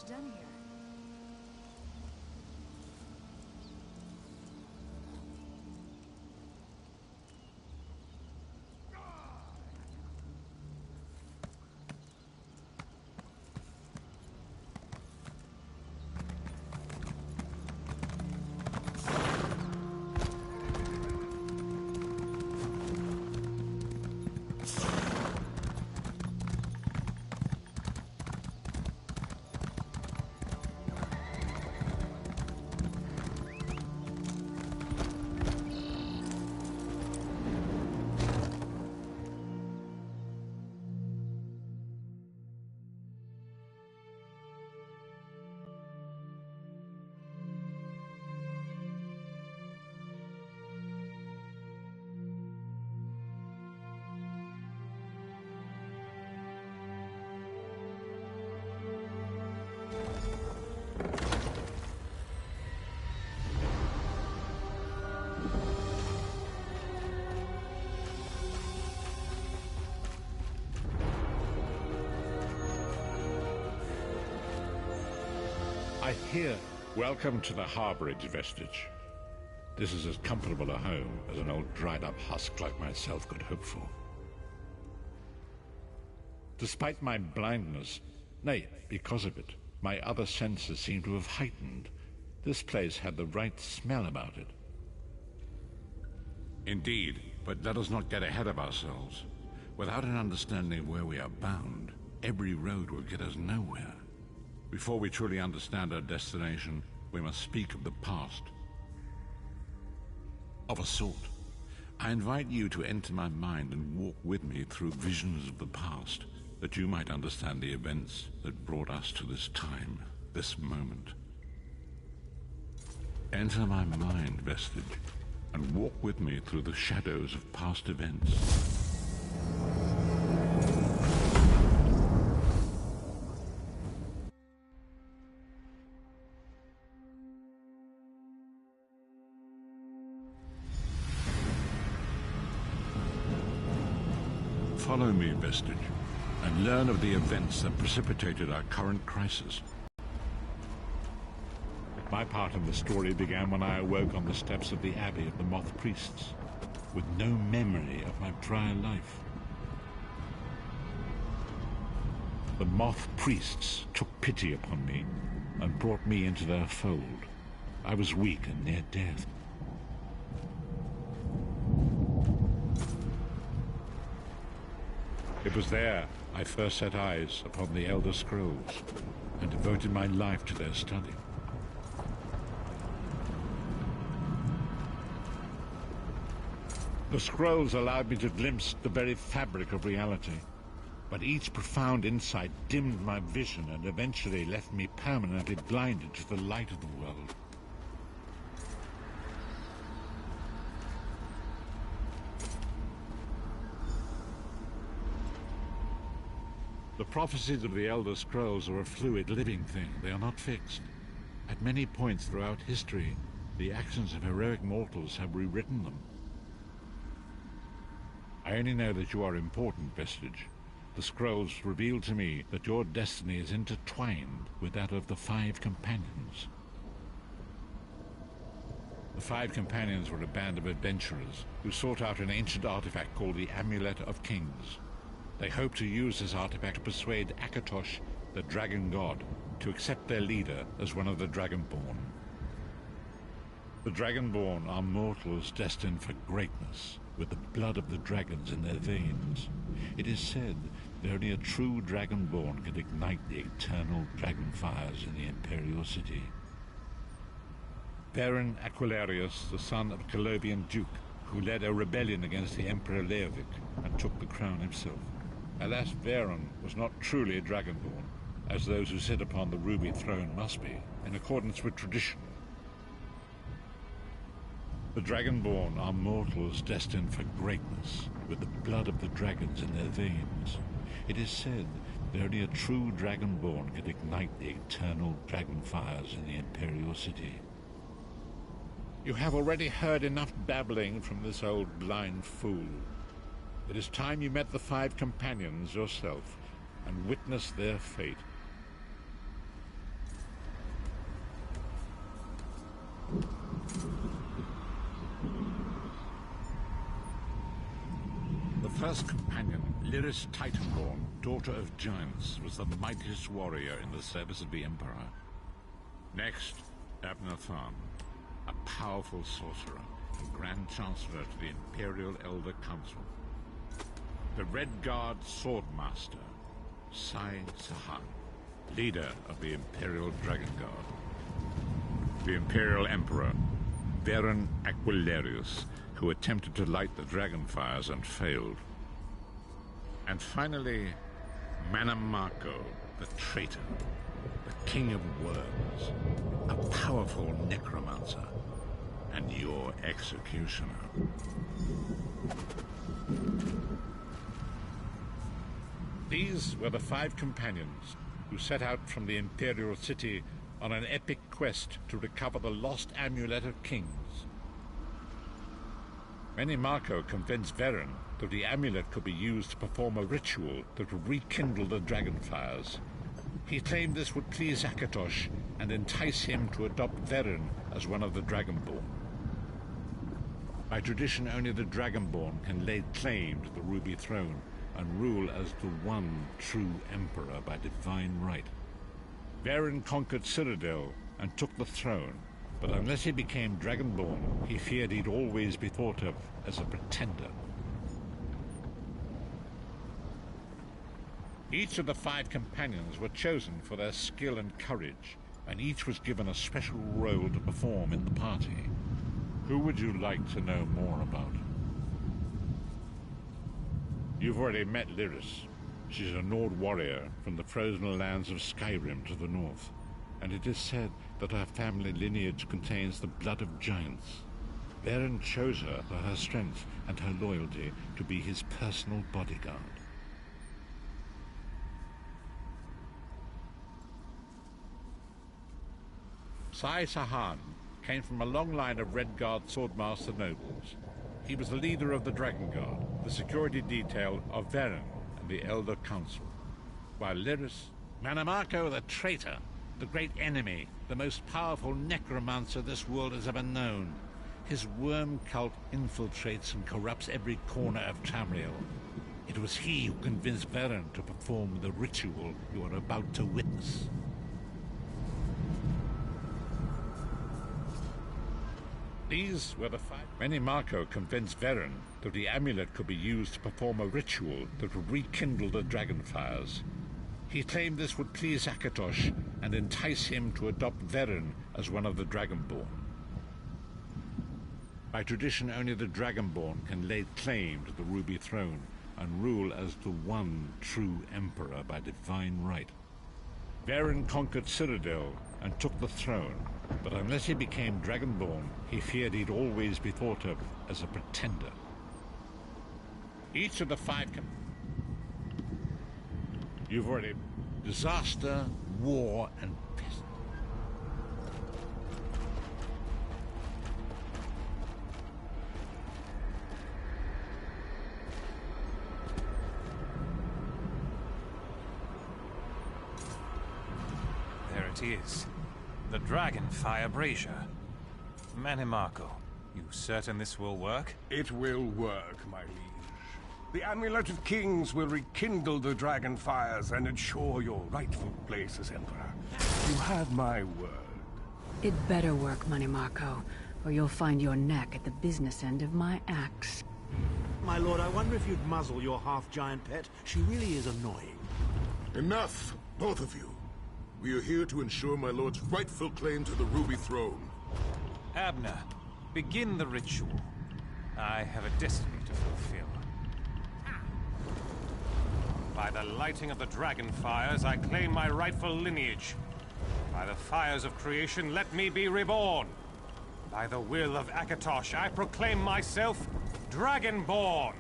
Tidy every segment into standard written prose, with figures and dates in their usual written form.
much done here. I hear. Welcome to the harbourage, Vestige. This is as comfortable a home as an old dried-up husk like myself could hope for. Despite my blindness, nay, because of it, my other senses seem to have heightened. This place had the right smell about it. Indeed, but let us not get ahead of ourselves. Without an understanding of where we are bound, every road will get us nowhere. Before we truly understand our destination, we must speak of the past. Of a sort. I invite you to enter my mind and walk with me through visions of the past, that you might understand the events that brought us to this time, this moment. Enter my mind, Vestige, and walk with me through the shadows of past events. Follow me, Vestige, and learn of the events that precipitated our current crisis. My part of the story began when I awoke on the steps of the Abbey of the Moth Priests, with no memory of my prior life. The Moth Priests took pity upon me and brought me into their fold. I was weak and near death. It was there I first set eyes upon the Elder Scrolls and devoted my life to their study. The scrolls allowed me to glimpse the very fabric of reality, but each profound insight dimmed my vision and eventually left me permanently blinded to the light of the world. The prophecies of the Elder Scrolls are a fluid, living thing. They are not fixed. At many points throughout history, the actions of heroic mortals have rewritten them. I only know that you are important, Vestige. The scrolls reveal to me that your destiny is intertwined with that of the Five Companions. The Five Companions were a band of adventurers who sought out an ancient artifact called the Amulet of Kings. They hoped to use this artifact to persuade Akatosh, the dragon god, to accept their leader as one of the Dragonborn. The Dragonborn are mortals destined for greatness, with the blood of the dragons in their veins. It is said that only a true Dragonborn can ignite the eternal dragon fires in the Imperial City. Baron Aquilarius, the son of a Colovian duke, who led a rebellion against the Emperor Leovic and took the crown himself. Alas, Veron was not truly a Dragonborn, as those who sit upon the ruby throne must be, in accordance with tradition. The Dragonborn are mortals destined for greatness, with the blood of the dragons in their veins. It is said that only a true Dragonborn can ignite the eternal dragon fires in the Imperial City. You have already heard enough babbling from this old blind fool. It is time you met the Five Companions yourself and witnessed their fate. Lyris Titanborn, daughter of giants, was the mightiest warrior in the service of the Emperor. Next, Abner Tharn, a powerful sorcerer and Grand Chancellor to the Imperial Elder Council. The Red Guard Swordmaster, Sai Sahan, leader of the Imperial Dragon Guard. The Imperial Emperor, Varen Aquilarius, who attempted to light the dragon fires and failed. And finally, Manamako, the traitor, the King of Worms, a powerful necromancer, and your executioner. These were the 5 companions who set out from the Imperial City on an epic quest to recover the lost amulet of kings. Manamako convinced Varen that the amulet could be used to perform a ritual that would rekindle the dragon fires. He claimed this would please Akatosh and entice him to adopt Varen as one of the Dragonborn. By tradition, only the Dragonborn can lay claim to the Ruby Throne and rule as the one true Emperor by divine right. Varen conquered Cyrodiil and took the throne, but unless he became Dragonborn, he feared he'd always be thought of as a pretender. Each of the 5 companions were chosen for their skill and courage, and each was given a special role to perform in the party. Who would you like to know more about? You've already met Lyris. She's a Nord warrior from the frozen lands of Skyrim to the north, and it is said that her family lineage contains the blood of giants. Varen chose her for her strength and her loyalty to be his personal bodyguard. Sai Sahan came from a long line of Red Guard Swordmaster nobles. He was the leader of the Dragon Guard, the security detail of Varen and the Elder Council. While Lyris, Manamako the traitor, the great enemy, the most powerful necromancer this world has ever known. His worm cult infiltrates and corrupts every corner of Tamriel. It was he who convinced Varen to perform the ritual you are about to witness. These were the 5. Manamako convinced Varen that the amulet could be used to perform a ritual that would rekindle the dragon fires. He claimed this would please Akatosh and entice him to adopt Varen as one of the Dragonborn. By tradition, only the Dragonborn can lay claim to the Ruby Throne and rule as the one true Emperor by divine right. Varen conquered Cyrodiil and took the throne, but unless he became Dragonborn, he feared he'd always be thought of as a pretender. Each of the 5 You've already... Disaster, war, and pest. There it is. The Dragonfire Brazier. Manamako, you certain this will work? It will work, my liege. The Amulet of Kings will rekindle the dragon fires and ensure your rightful place as Emperor. You have my word. It better work, Manamako, or you'll find your neck at the business end of my axe. My lord, I wonder if you'd muzzle your half-giant pet. She really is annoying. Enough, both of you. We are here to ensure my lord's rightful claim to the Ruby Throne. Abner, begin the ritual. I have a destiny to fulfill. By the lighting of the dragon fires, I claim my rightful lineage. By the fires of creation, let me be reborn. By the will of Akatosh, I proclaim myself Dragonborn.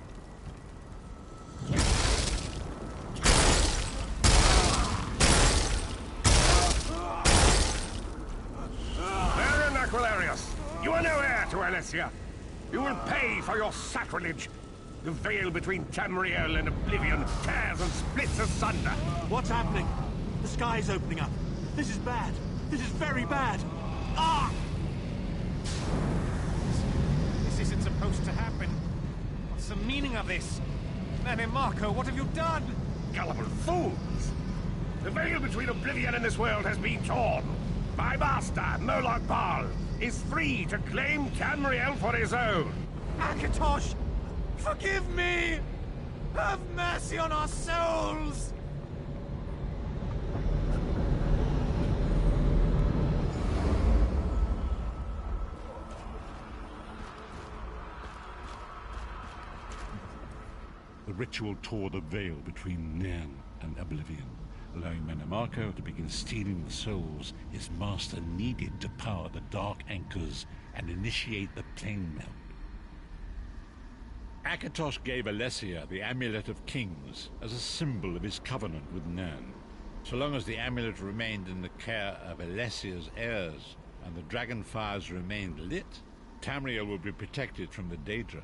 Varen Aquilarius, you are no heir to Alessia. You will pay for your sacrilege. The veil between Tamriel and Oblivion tears and splits asunder. What's happening? The sky's opening up. This is bad. This is very bad. Ah! This isn't supposed to happen. What's the meaning of this? Manny Marco, what have you done? Gullible fools! The veil between oblivion and this world has been torn. My master, Moloch Baal, is free to claim Tamriel for his own. Akatosh! Forgive me! Have mercy on our souls! The ritual tore the veil between Nan and Oblivion, allowing Mannimarco to begin stealing the souls his master needed to power the Dark Anchors and initiate the plane melt. Akatosh gave Alessia the Amulet of Kings as a symbol of his covenant with Nan. So long as the amulet remained in the care of Alessia's heirs and the dragon fires remained lit, Tamriel would be protected from the Daedra.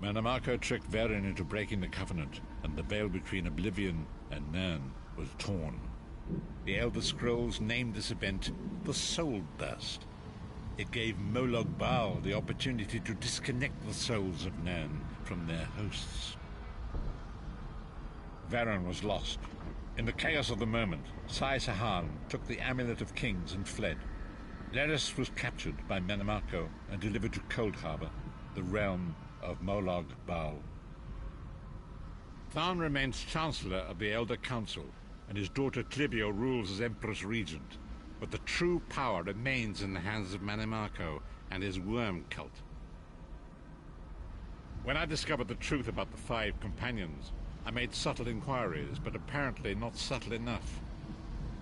Mannimarco tricked Varen into breaking the covenant, and the veil between Oblivion and Nan was torn. The Elder Scrolls named this event the Soul Burst. It gave Moloch Baal the opportunity to disconnect the souls of Nan from their hosts. Varen was lost. In the chaos of the moment, Sai Sahan took the Amulet of Kings and fled. Leris was captured by Mannimarco and delivered to Cold Harbor, the realm of Moloch Baal. Tharn remains Chancellor of the Elder Council, and his daughter Clibio rules as Empress Regent. But the true power remains in the hands of Mannimarco and his worm cult. When I discovered the truth about the 5 companions, I made subtle inquiries, but apparently not subtle enough.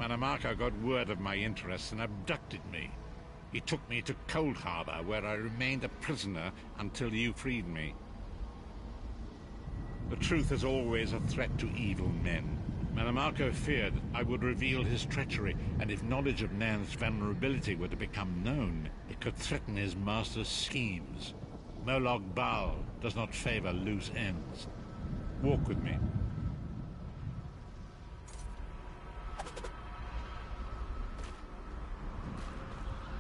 Mannimarco got word of my interests and abducted me. He took me to Cold Harbor, where I remained a prisoner until you freed me. The truth is always a threat to evil men. Mannimarco feared I would reveal his treachery, and if knowledge of Nan's vulnerability were to become known, it could threaten his master's schemes. Moloch Baal does not favor loose ends. Walk with me.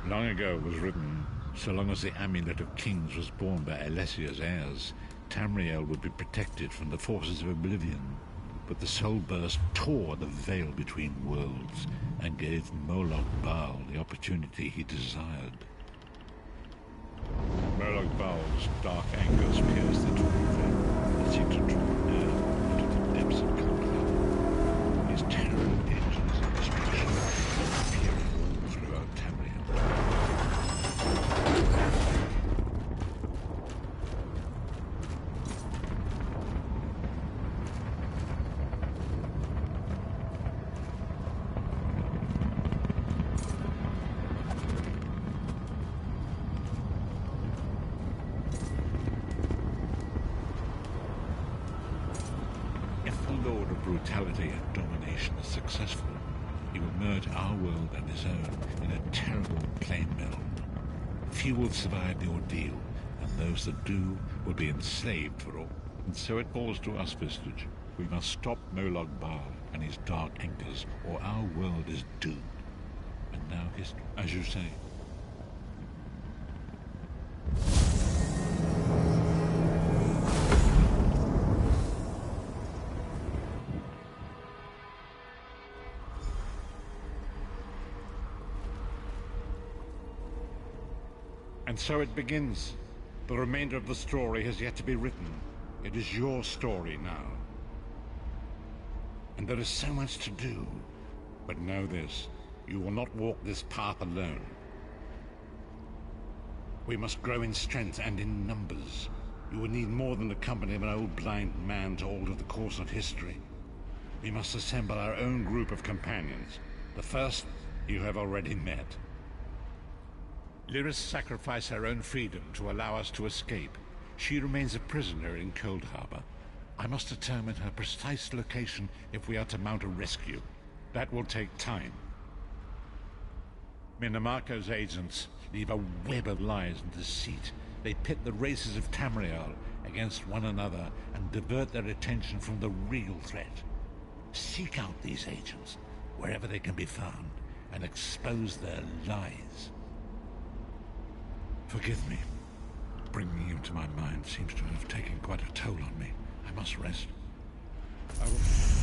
Long ago was written, so long as the Amulet of Kings was borne by Alessia's heirs, Tamriel would be protected from the forces of Oblivion. But the Soul Burst tore the veil between worlds and gave Moloch Baal the opportunity he desired. Moloch Baal's dark anchors pierced the twin veil and seemed to draw near into the depths of Cold Harbor. His terrible engines of destruction appearing all throughout Tamriel. Brutality and domination is successful, he will merge our world and his own in a terrible plane meld. Few will survive the ordeal, and those that do will be enslaved for all. And so it falls to us, Vistage. We must stop Moloch Baal and his dark anchors, or our world is doomed. And now history, as you say. And so it begins. The remainder of the story has yet to be written. It is your story now. And there is so much to do. But know this, you will not walk this path alone. We must grow in strength and in numbers. You will need more than the company of an old blind man to alter the course of history. We must assemble our own group of companions. The first you have already met. Lyris sacrificed her own freedom to allow us to escape. She remains a prisoner in Cold Harbor. I must determine her precise location if we are to mount a rescue. That will take time. Mannimarco's agents leave a web of lies and deceit. They pit the races of Tamriel against one another and divert their attention from the real threat. Seek out these agents, wherever they can be found, and expose their lies. Forgive me. bringing you to my mind seems to have taken quite a toll on me. I must rest. I will...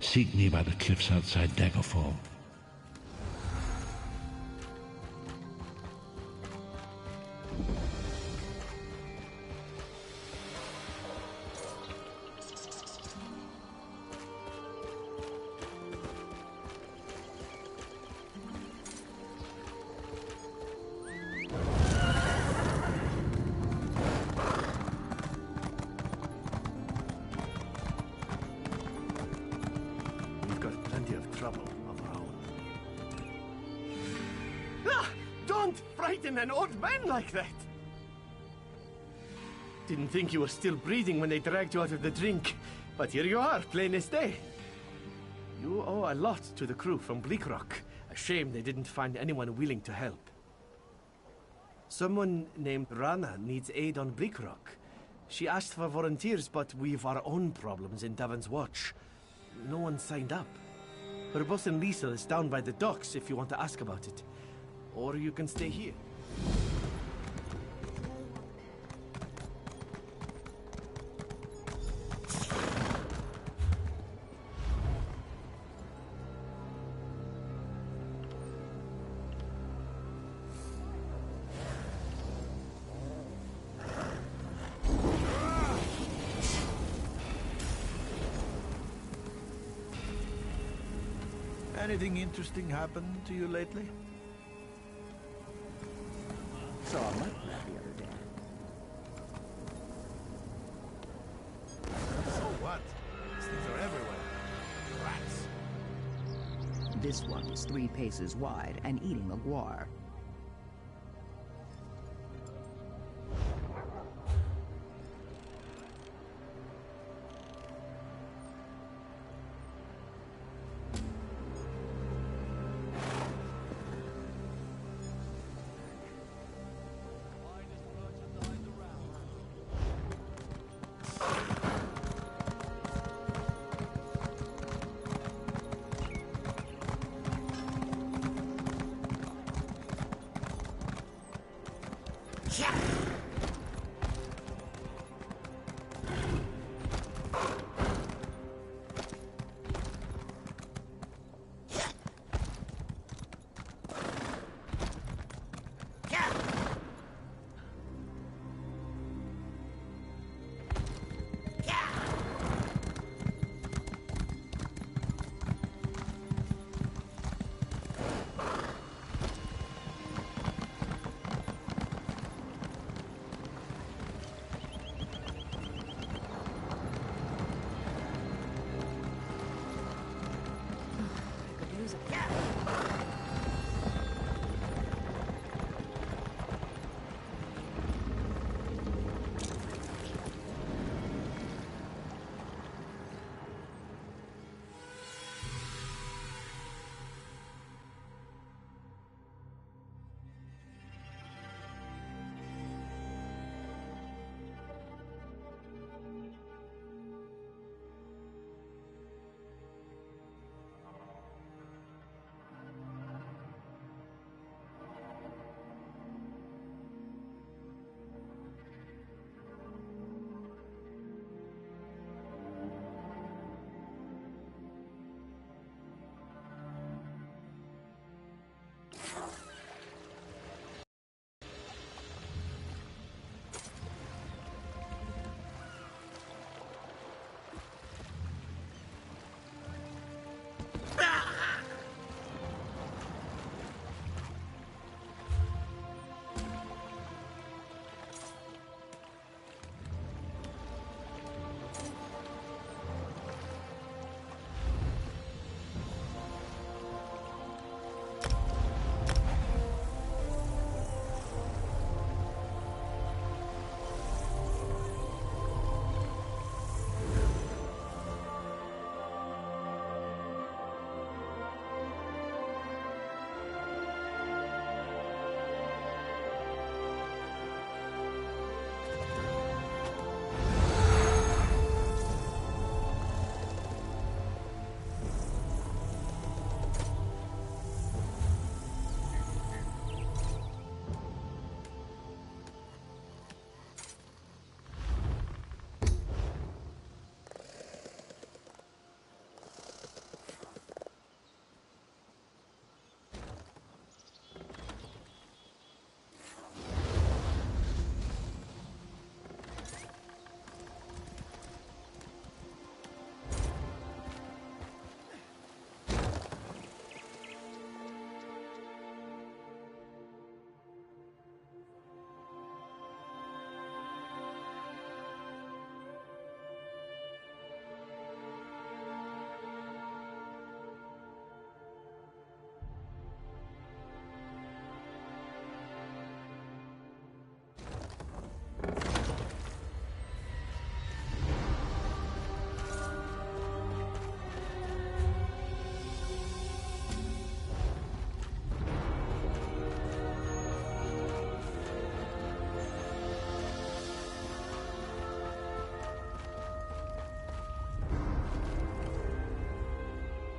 Seek me by the cliffs outside Daggerfall. We've got plenty of trouble of our own. Ah! Don't frighten an old man like that! Didn't think you were still breathing when they dragged you out of the drink. But here you are, plain as day. You owe a lot to the crew from Bleak Rock. A shame they didn't find anyone willing to help. Someone named Rana needs aid on Bleak Rock. She asked for volunteers, but we've our own problems in Davon's Watch. No one signed up. Her boss in Liesel is down by the docks if you want to ask about it. Or you can stay here. Anything interesting happened to you lately? Saw a mutt rat the other day. So what? These things are everywhere. Rats. This one is 3 paces wide and eating a guar.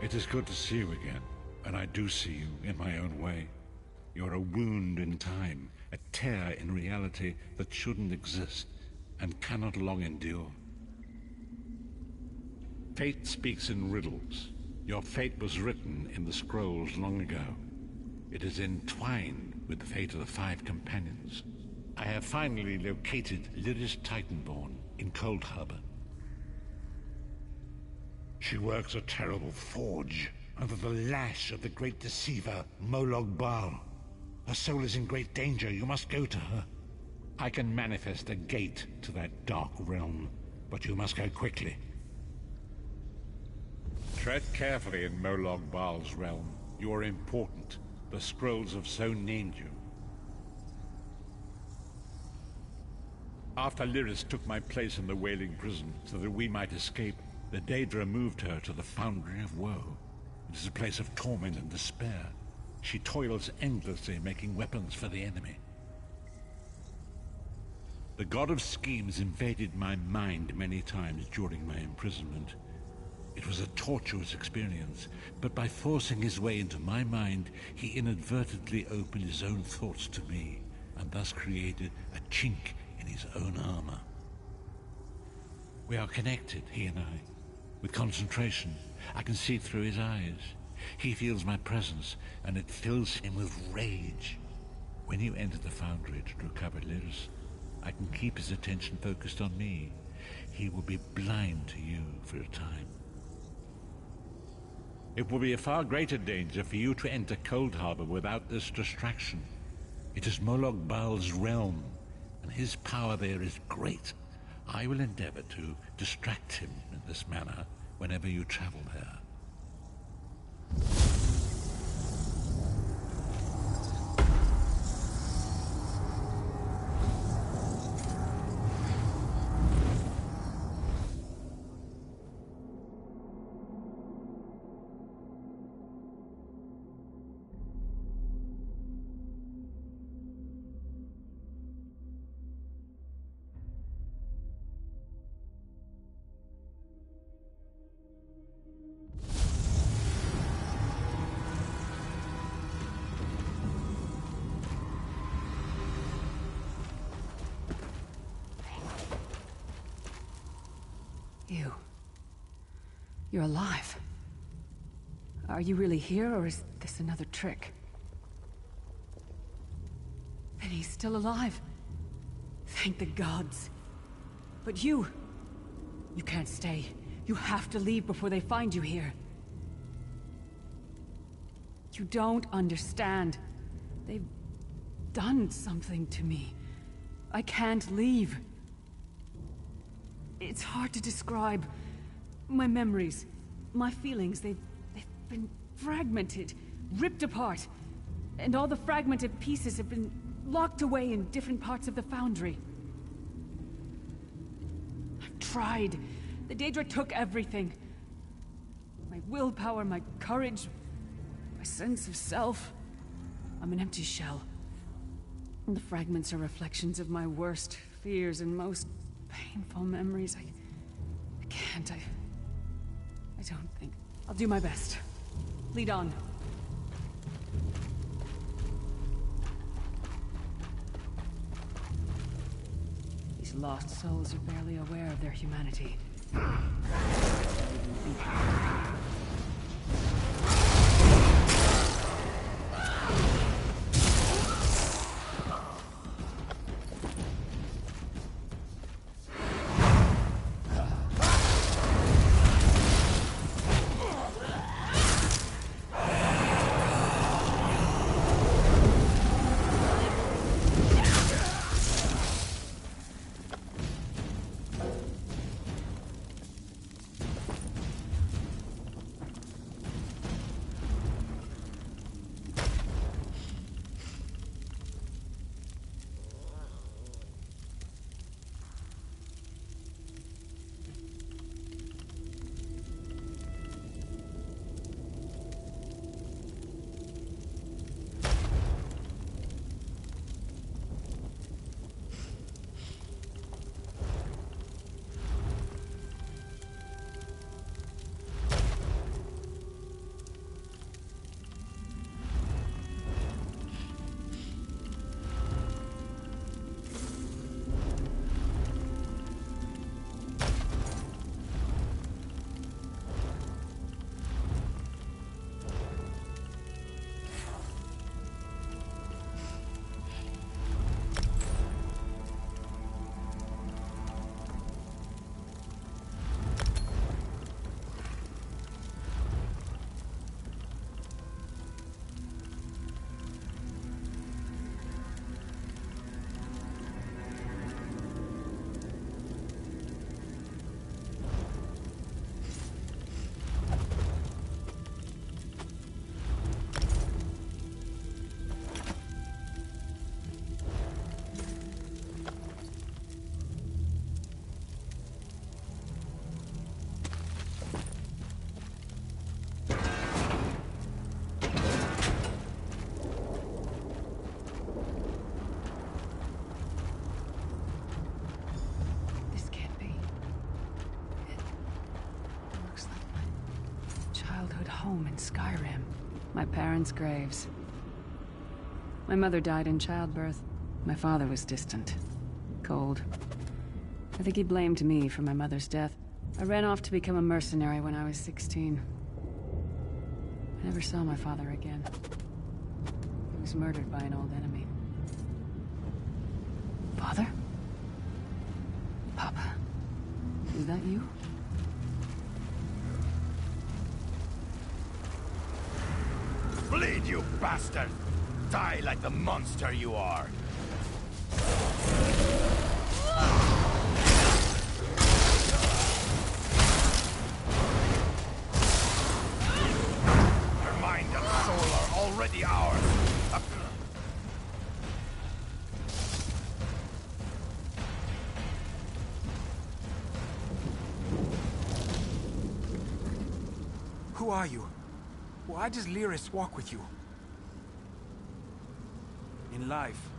It is good to see you again, and I do see you in my own way. You're a wound in time, a tear in reality that shouldn't exist and cannot long endure. Fate speaks in riddles. Your fate was written in the scrolls long ago. It is entwined with the fate of the 5 companions. I have finally located Lyris Titanborn in Cold Harbor. She works a terrible forge under the lash of the great deceiver, Molog Baal. Her soul is in great danger. You must go to her. I can manifest a gate to that dark realm, but you must go quickly. Tread carefully in Molog Baal's realm. You are important. The scrolls have so named you. After Lyris took my place in the Wailing Prison so that we might escape, the Daedra moved her to the Foundry of Woe. It is a place of torment and despair. She toils endlessly making weapons for the enemy. The God of Schemes invaded my mind many times during my imprisonment. It was a tortuous experience, but by forcing his way into my mind, he inadvertently opened his own thoughts to me, and thus created a chink in his own armor. We are connected, he and I. With concentration, I can see through his eyes. He feels my presence, and it fills him with rage. When you enter the Foundry to recover Lyris, I can keep his attention focused on me. He will be blind to you for a time. It will be a far greater danger for you to enter Cold Harbor without this distraction. It is Molog Baal's realm, and his power there is great. I will endeavor to distract him in this manner whenever you travel there. You're alive. Are you really here, or is this another trick? Then he's still alive. Thank the gods. But you can't stay. You have to leave before they find you here. You don't understand. They've done something to me. I can't leave. It's hard to describe. My memories, my feelings, they've been fragmented, ripped apart. And all the fragmented pieces have been locked away in different parts of the Foundry. I've tried. The Daedra took everything. My willpower, my courage, my sense of self. I'm an empty shell. And the fragments are reflections of my worst fears and most painful memories. I can't. I don't think. I'll do my best. Lead on. These lost souls are barely aware of their humanity. childhood home in Skyrim. My parents' graves. My mother died in childbirth. My father was distant. Cold. I think he blamed me for my mother's death. I ran off to become a mercenary when I was 16. I never saw my father again. He was murdered by an old enemy. Father? Papa? Is that you? Bleed, you bastard! Die like the monster you are! Your mind and soul are already ours! Who are you? Why does Lyris walk with you? In life,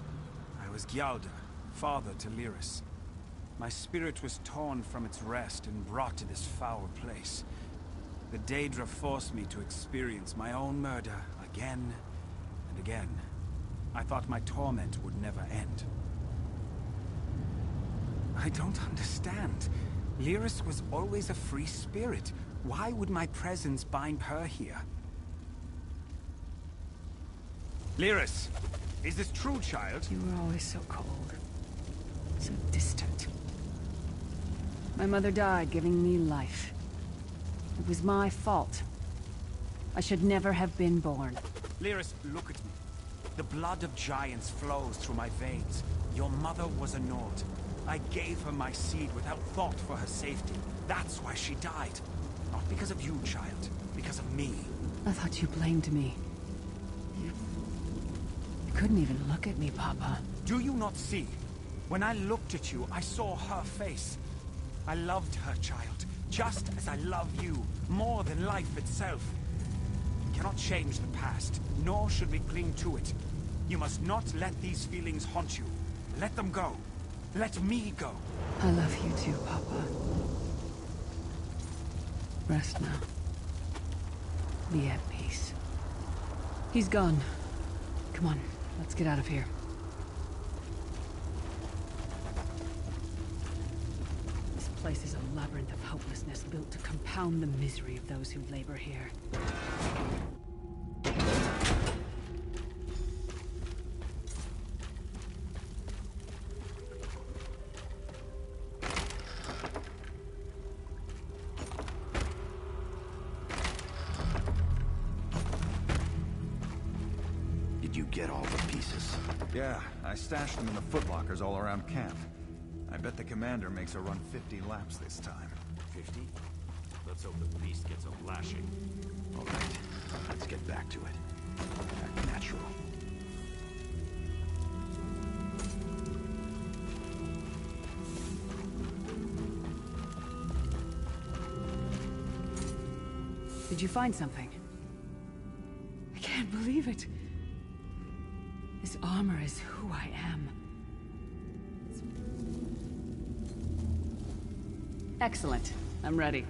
I was Gyalda, father to Lyris. My spirit was torn from its rest and brought to this foul place. The Daedra forced me to experience my own murder again and again. I thought my torment would never end. I don't understand. Lyris was always a free spirit. Why would my presence bind her here? Lyris, is this true, child? You were always so cold. So distant. My mother died, giving me life. It was my fault. I should never have been born. Lyris, look at me. The blood of giants flows through my veins. Your mother was a Nord. I gave her my seed without thought for her safety. That's why she died. Not because of you, child. Because of me. I thought you blamed me. You couldn't even look at me, Papa. Do you not see? When I looked at you, I saw her face. I loved her, child, just as I love you, more than life itself. We cannot change the past, nor should we cling to it. You must not let these feelings haunt you. Let them go. Let me go. I love you too, Papa. Rest now. Be at peace. He's gone. Come on, let's get out of here. This place is a labyrinth of hopelessness built to compound the misery of those who labor here. Get all the pieces. Yeah, I stashed them in the footlockers all around camp. I bet the commander makes her run 50 laps this time. 50? Let's hope the beast gets a lashing. All right, let's get back to it. Act natural. Did you find something? I can't believe it. This armor is who I am. Excellent. I'm ready.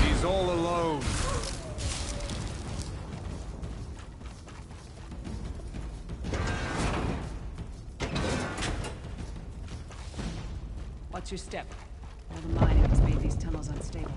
He's all alone. Watch your step. All the mining has made these tunnels unstable.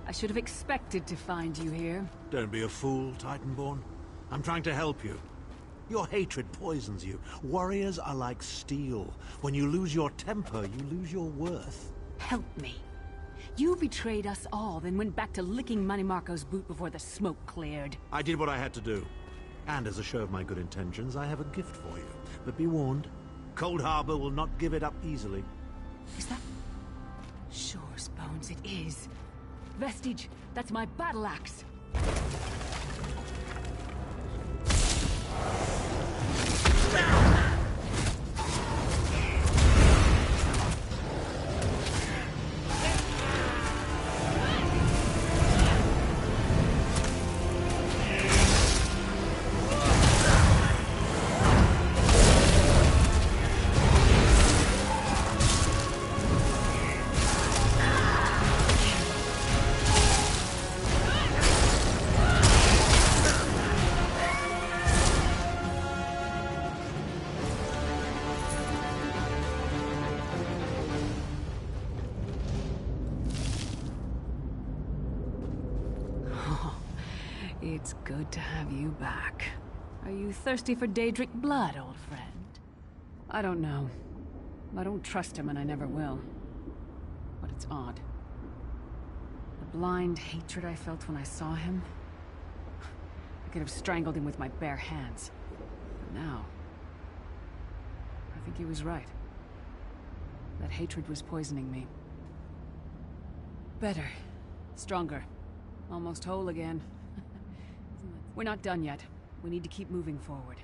I should have expected to find you here. Don't be a fool, Titanborn. I'm trying to help you. Your hatred poisons you. Warriors are like steel. When you lose your temper, you lose your worth. Help me. You betrayed us all, then went back to licking Manny Marco's boot before the smoke cleared. I did what I had to do. And as a show of my good intentions, I have a gift for you. But be warned, Cold Harbor will not give it up easily. Is that... Sure, Bones, it is. Vestige, that's my battle axe. It's good to have you back. Are you thirsty for Daedric blood, old friend? I don't know. I don't trust him and I never will. But it's odd. The blind hatred I felt when I saw him... I could have strangled him with my bare hands. But now... I think he was right. That hatred was poisoning me. Better. Stronger. Almost whole again. We're not done yet. We need to keep moving forward.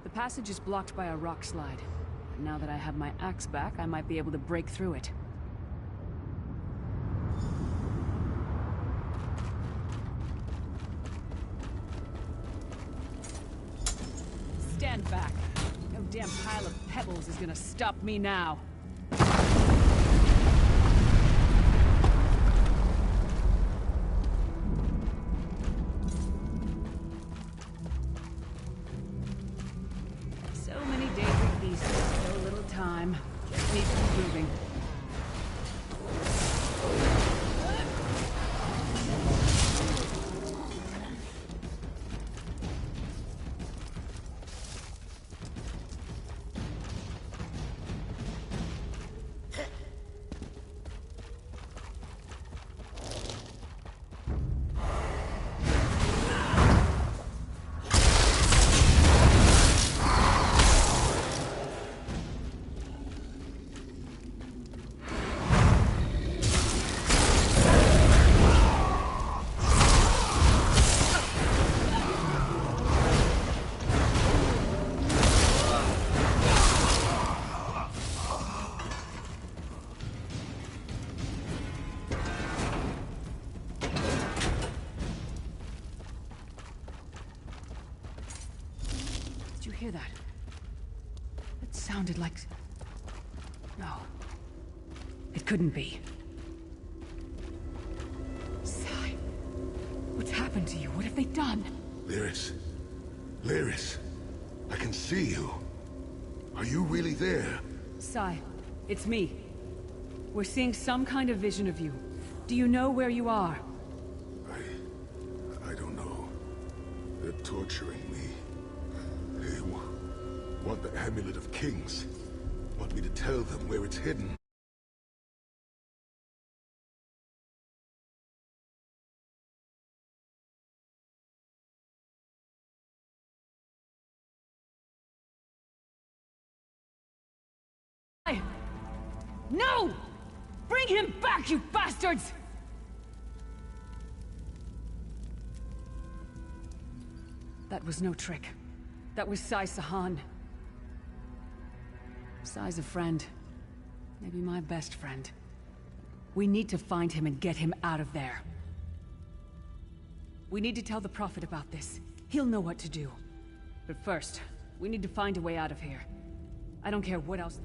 The passage is blocked by a rock slide. And now that I have my axe back, I might be able to break through it. Stand back. No damn pile of pebbles is gonna stop me now. Just need to keep moving. Did you hear that? It sounded like... No. It couldn't be. Sai, what's happened to you? What have they done? Lyris. Lyris. I can see you. Are you really there? Sai, it's me. We're seeing some kind of vision of you. Do you know where you are? I don't know. They're torturing me. They want the Amulet of Kings. Want me to tell them where it's hidden. No! Bring him back, you bastards! That was no trick. That was Sai Sahan. Sai's a friend. Maybe my best friend. We need to find him and get him out of there. We need to tell the Prophet about this. He'll know what to do. But first, we need to find a way out of here. I don't care what else...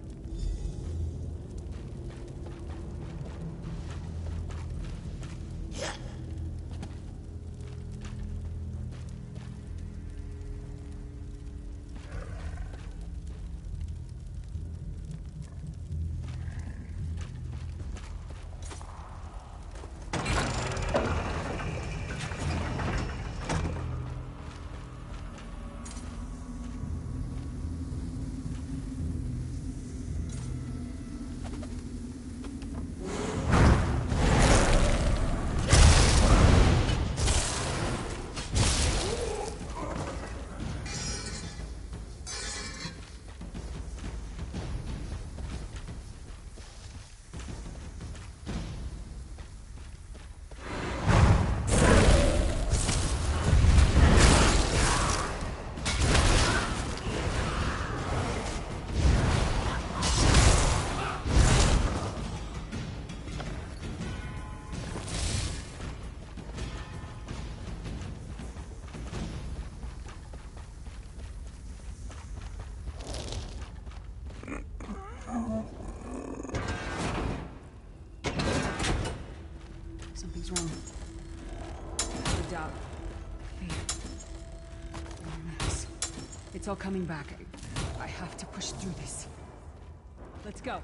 strong. The doubt. Fear. Remorse. It's all coming back. I have to push through this. Let's go.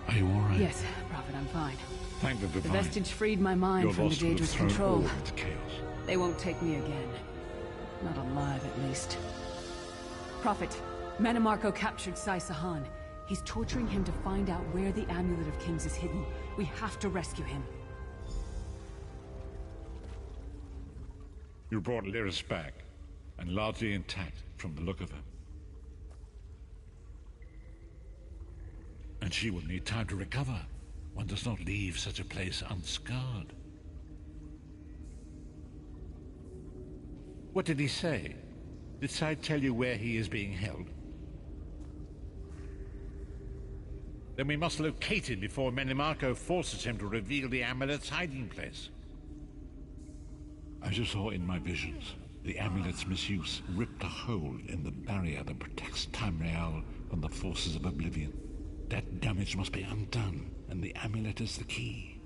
Are you all right? Yes, Prophet, I'm fine. Thank the The Divine. vestige freed my mind Your from the loss would have Daedra's thrown control. all into chaos. They won't take me again. Not alive, at least. Prophet, Manamarco captured Sai Sahan. He's torturing him to find out where the Amulet of Kings is hidden. We have to rescue him. You brought Lyris back, and largely intact from the look of her. And she will need time to recover. One does not leave such a place unscarred. What did he say? Did Sai tell you where he is being held? Then we must locate him before Menimarco forces him to reveal the amulet's hiding place. As you saw in my visions, the amulet's misuse ripped a hole in the barrier that protects Tamriel from the forces of oblivion. That damage must be undone, and the amulet is the key.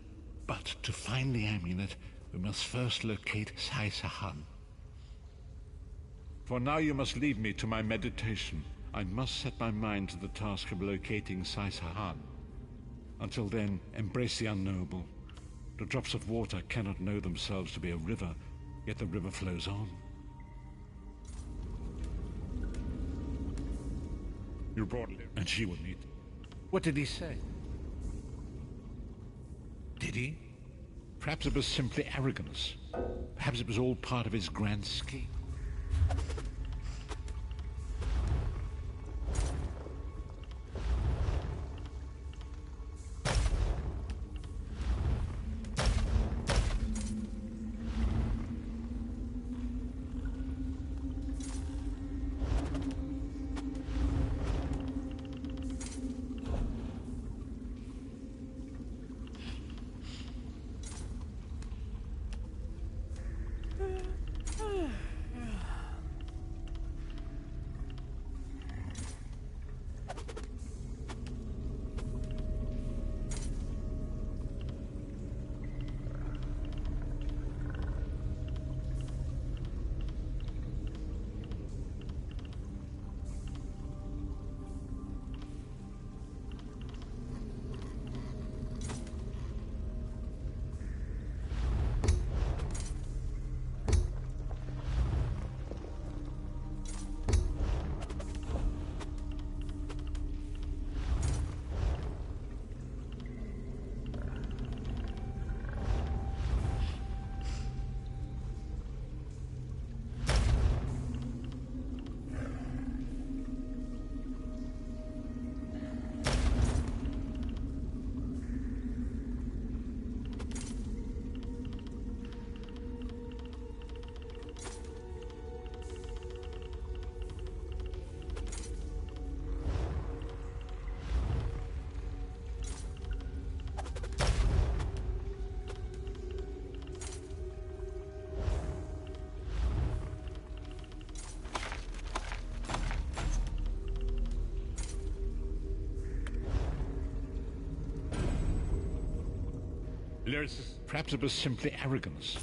But to find the amulet, we must first locate Sai Sahan. For now you must leave me to my meditation. I must set my mind to the task of locating Sai Sahan. Until then, embrace the unknowable. The drops of water cannot know themselves to be a river, yet the river flows on. You brought Lyris, and she will meet. What did he say? Did he? Perhaps it was simply arrogance. Perhaps it was all part of his grand scheme. Perhaps it was simply arrogance.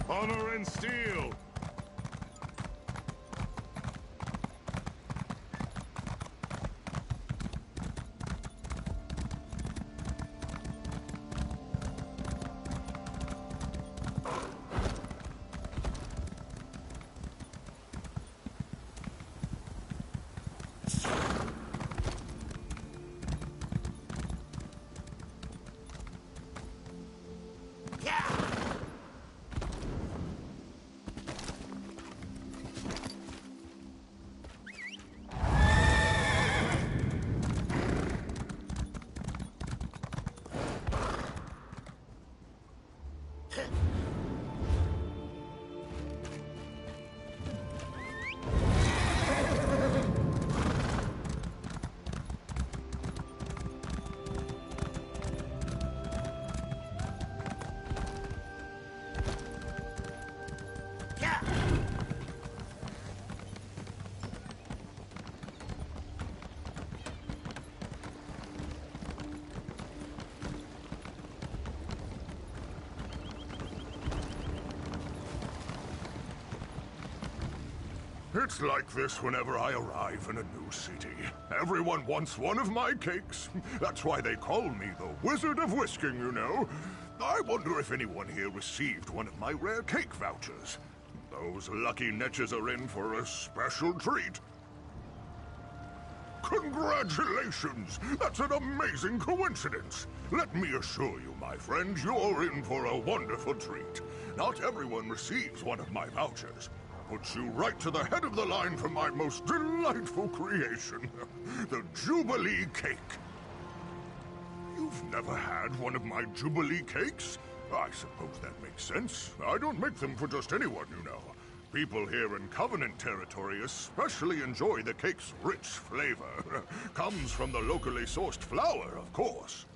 Honor and steel! It's like this whenever I arrive in a new city. Everyone wants one of my cakes. That's why they call me the Wizard of Whisking, you know. I wonder if anyone here received one of my rare cake vouchers. Those lucky netches are in for a special treat. Congratulations! That's an amazing coincidence. Let me assure you, my friend, you're in for a wonderful treat. Not everyone receives one of my vouchers. Puts you right to the head of the line for my most delightful creation, the Jubilee Cake. You've never had one of my Jubilee cakes? I suppose that makes sense. I don't make them for just anyone, you know. People here in Covenant territory especially enjoy the cake's rich flavor. Comes from the locally sourced flour, of course.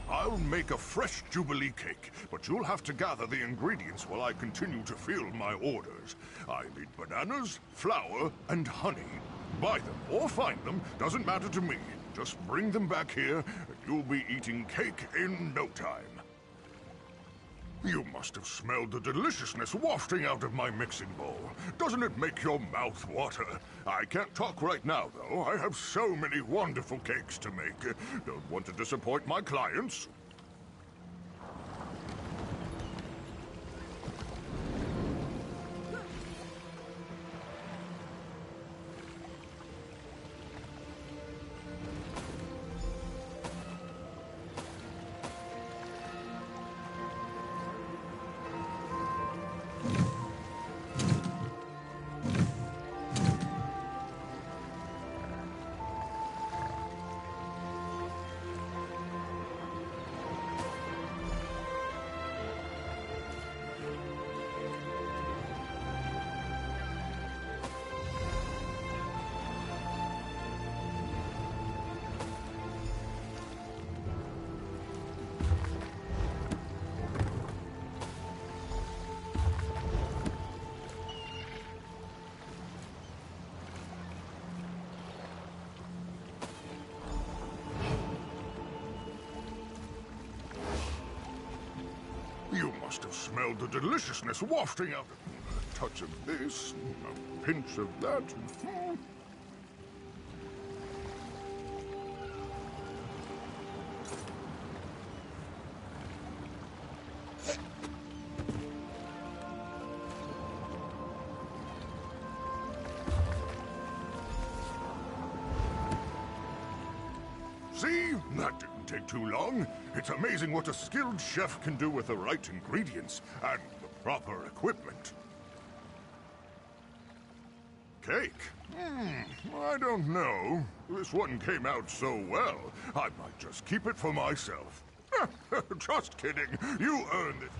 I'll make a fresh Jubilee cake, but you'll have to gather the ingredients while I continue to fill my orders. I need bananas, flour, and honey. Buy them or find them, doesn't matter to me. Just bring them back here, and you'll be eating cake in no time. You must have smelled the deliciousness wafting out of my mixing bowl. Doesn't it make your mouth water? I can't talk right now, though. I have so many wonderful cakes to make. Don't want to disappoint my clients. You must have smelled the deliciousness wafting out. A touch of this, a pinch of that. See? That didn't take too long. It's amazing what a skilled chef can do with the right ingredients and the proper equipment. Cake? I don't know. This one came out so well, I might just keep it for myself. Just kidding. You earned it.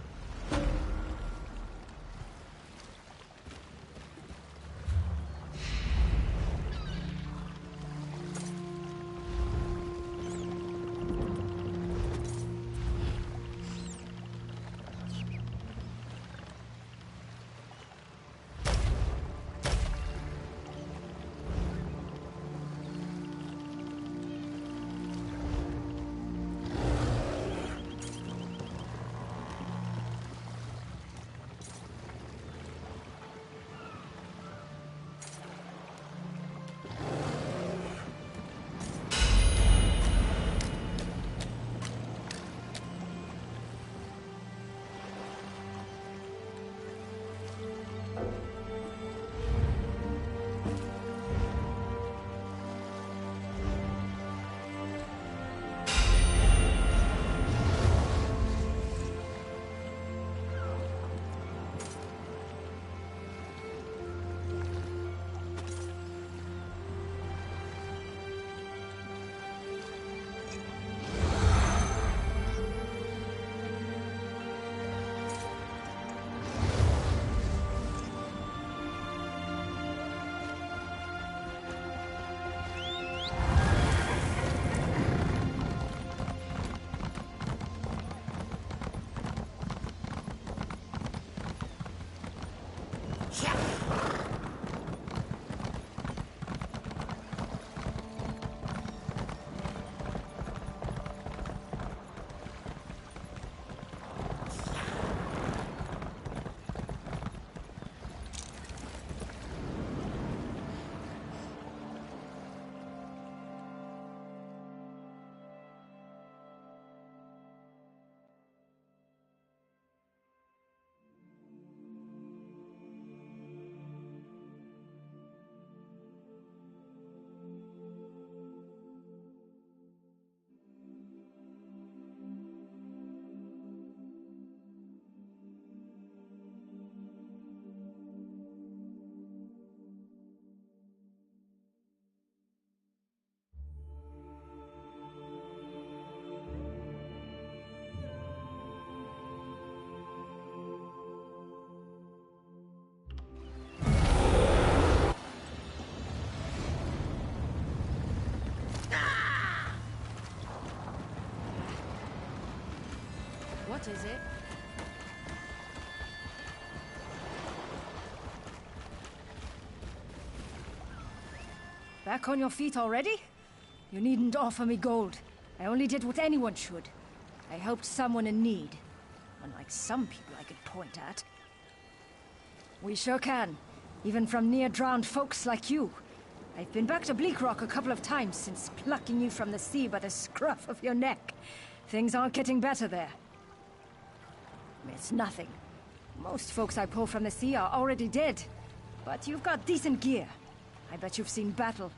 What is it? Back on your feet already? You needn't offer me gold. I only did what anyone should. I helped someone in need. Unlike some people I could point at. We sure can. Even from near-drowned folks like you. I've been back to Bleak Rock a couple of times since plucking you from the sea by the scruff of your neck. Things aren't getting better there. It's nothing. Most folks I pull from the sea are already dead. But you've got decent gear. I bet you've seen battle.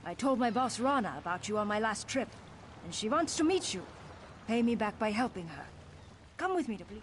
I told my boss Rana about you on my last trip, and she wants to meet you. Pay me back by helping her. Come with me to Bleak.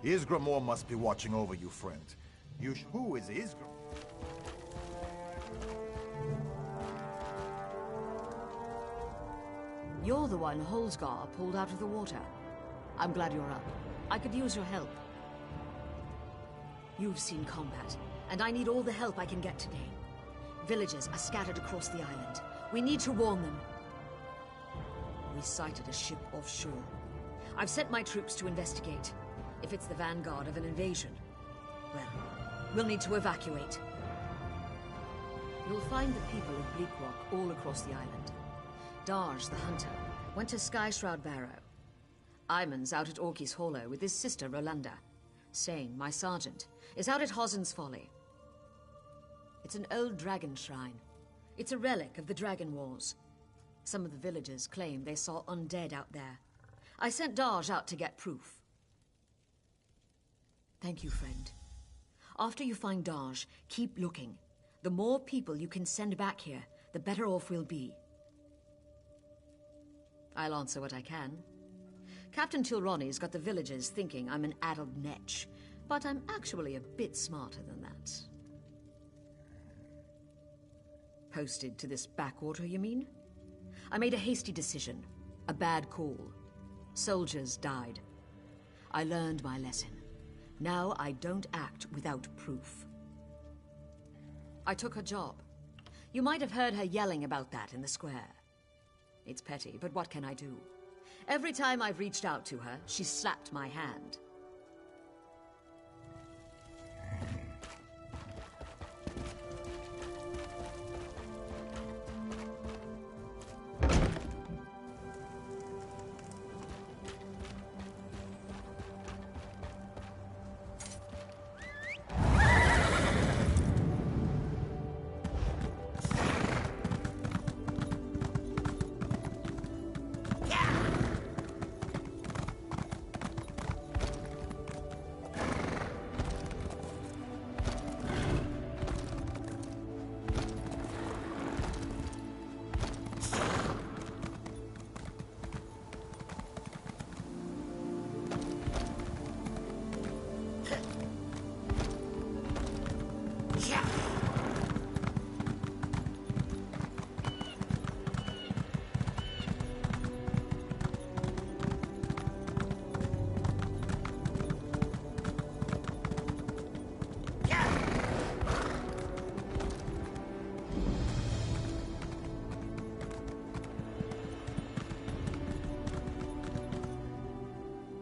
Isgramor must be watching over you, friend. Who is Isgramor? You're the one Holsgar pulled out of the water. I'm glad you're up. I could use your help. You've seen combat, and I need all the help I can get today. Villagers are scattered across the island. We need to warn them. We sighted a ship offshore. I've sent my troops to investigate. If it's the vanguard of an invasion, well, we'll need to evacuate. You'll find the people of Bleak Rock all across the island. Darj, the hunter, went to Sky Shroud Barrow. Iman's out at Orky's Hollow with his sister Rolanda. Sane, my sergeant, is out at Hosen's Folly. It's an old dragon shrine. It's a relic of the Dragon Wars. Some of the villagers claim they saw undead out there. I sent Darj out to get proof. Thank you, friend. After you find Darj, keep looking. The more people you can send back here, the better off we'll be. I'll answer what I can. Captain Tilroni's got the villagers thinking I'm an addled netch, but I'm actually a bit smarter than that. Posted to this backwater, you mean? I made a hasty decision. A bad call. Soldiers died. I learned my lesson. Now I don't act without proof. I took her job. You might have heard her yelling about that in the square. It's petty, but what can I do? Every time I've reached out to her, she's slapped my hand.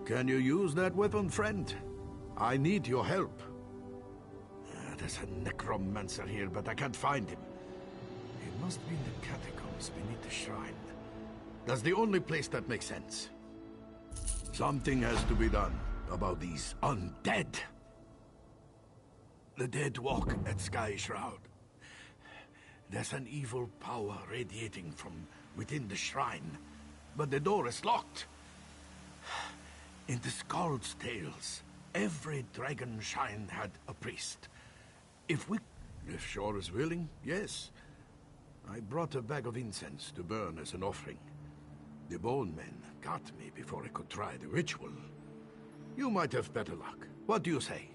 Can you use that weapon, friend? I need your help. There's a necromancer here, but I can't find him. He Must be in the catacombs beneath the shrine. That's the only place that makes sense. Something has to be done about these undead. The dead walk at Sky Shroud. There's an evil power radiating from within the shrine, but the door is locked. In the Skald's tales, every dragon shrine had a priest. If Shore is willing, yes. I brought a bag of incense to burn as an offering. The bone men got me before I could try the ritual. You might have better luck. What do you say?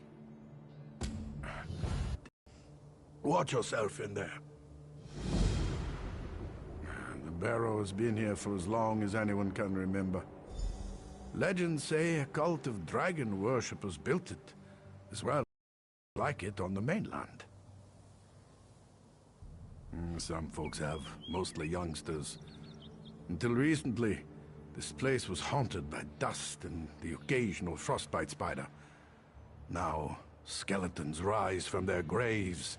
Watch yourself in there. The barrow has been here for as long as anyone can remember. Legends say a cult of dragon worshippers built it, as well like it on the mainland. Some folks have, mostly youngsters. Until recently, this place was haunted by dust and the occasional frostbite spider. Now, skeletons rise from their graves.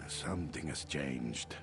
Something has changed.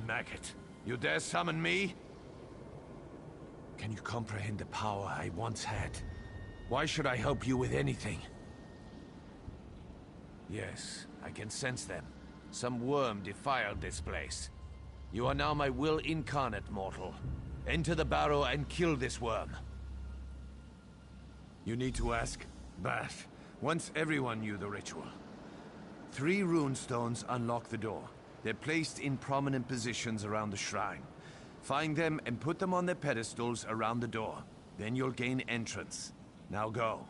Maggot, you dare summon me? Can you comprehend the power I once had? Why should I help you with anything? Yes, I can sense them. Some worm defiled this place. You are now my will incarnate, mortal. Enter the barrow and kill this worm. You need to ask? Bath. Once everyone knew the ritual. 3 runestones unlock the door. They're placed in prominent positions around the shrine. Find them and put them on their pedestals around the door. Then you'll gain entrance. Now go.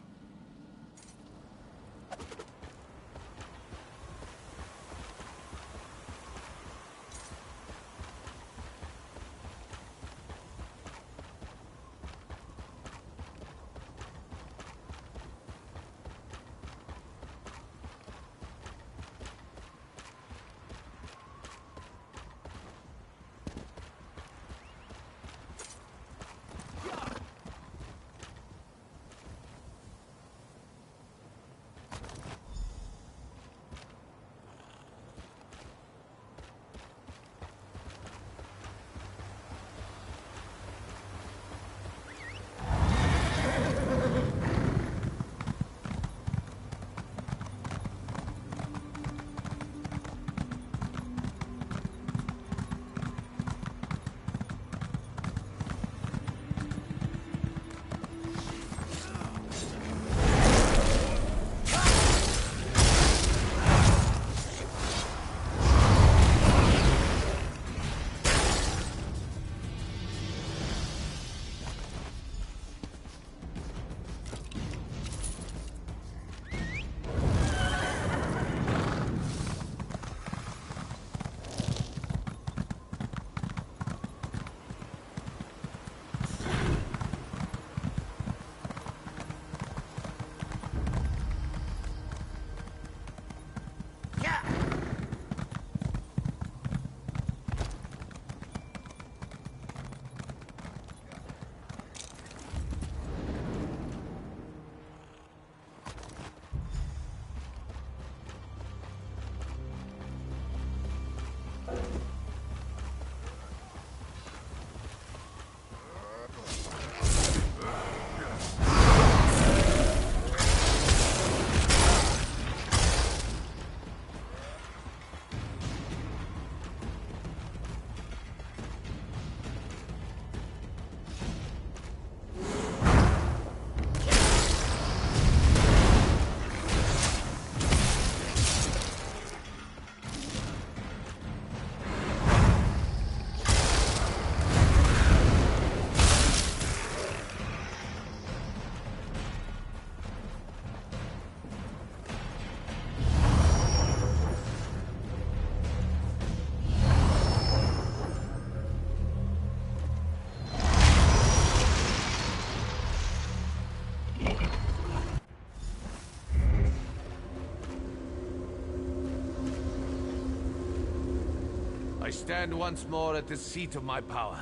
I stand once more at the seat of my power.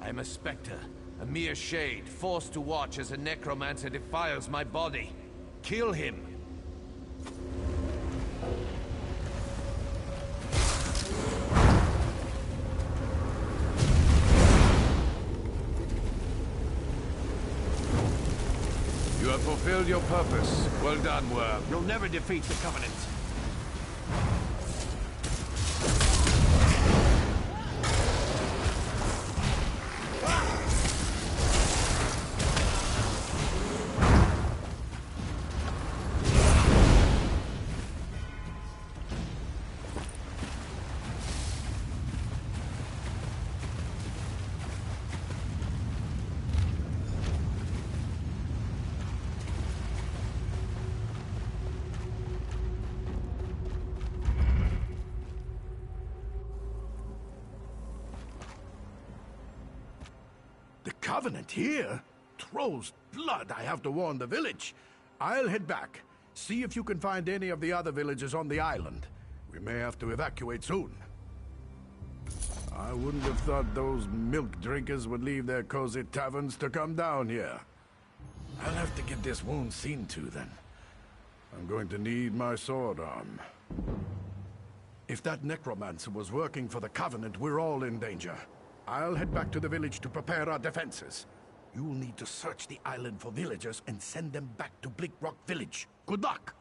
I am a spectre, a mere shade, forced to watch as a necromancer defiles my body. Kill him! You have fulfilled your purpose. Well done, Worm. You'll never defeat the Covenant. The Covenant here? Troll's blood, I have to warn the village. I'll head back. See if you can find any of the other villages on the island. We may have to evacuate soon. I wouldn't have thought those milk drinkers would leave their cozy taverns to come down here. I'll have to get this wound seen to then. I'm going to need my sword arm. If that necromancer was working for the Covenant, we're all in danger. I'll head back to the village to prepare our defenses. You'll need to search the island for villagers and send them back to Bleak Rock Village. Good luck!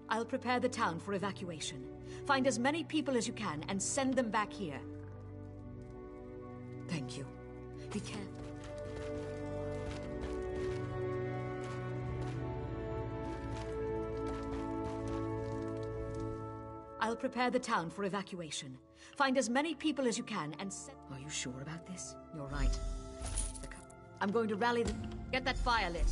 I'll prepare the town for evacuation. Find as many people as you can and send them back here. Thank you. Be careful. I'll prepare the town for evacuation. Find as many people as you can and send... Are you sure about this? You're right. I'm going to rally the... Get that fire lit.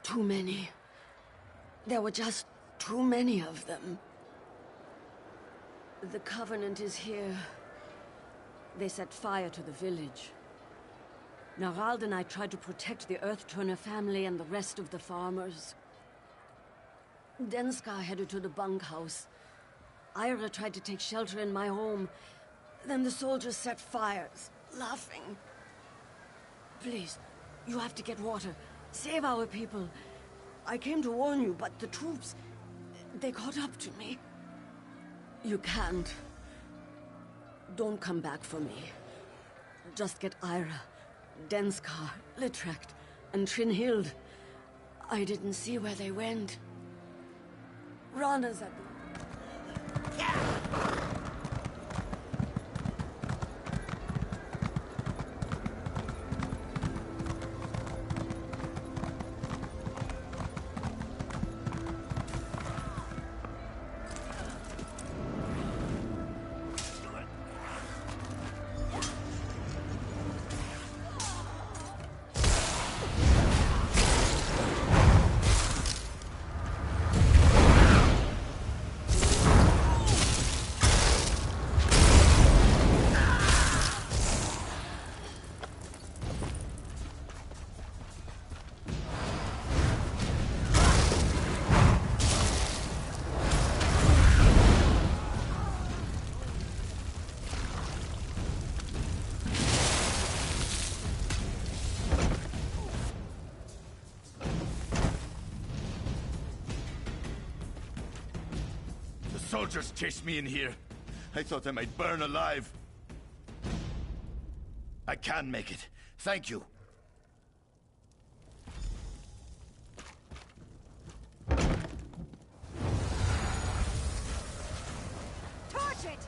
Too many. There were just too many of them. The Covenant is here. They set fire to the village. Narald and I tried to protect the Earth-Turner family and the rest of the farmers. Denskar headed to the bunkhouse. Ira tried to take shelter in my home. Then the soldiers set fires, laughing. Please, you have to get water. Save our people. I came to warn you, but the troops, they caught up to me. You can't. Don't come back for me. Just get Ira, Denskar, Litrecht, and Trinhild. I didn't see where they went. Rana's at the... Soldiers chased me in here. I thought I might burn alive. I can make it. Thank you. Torch it!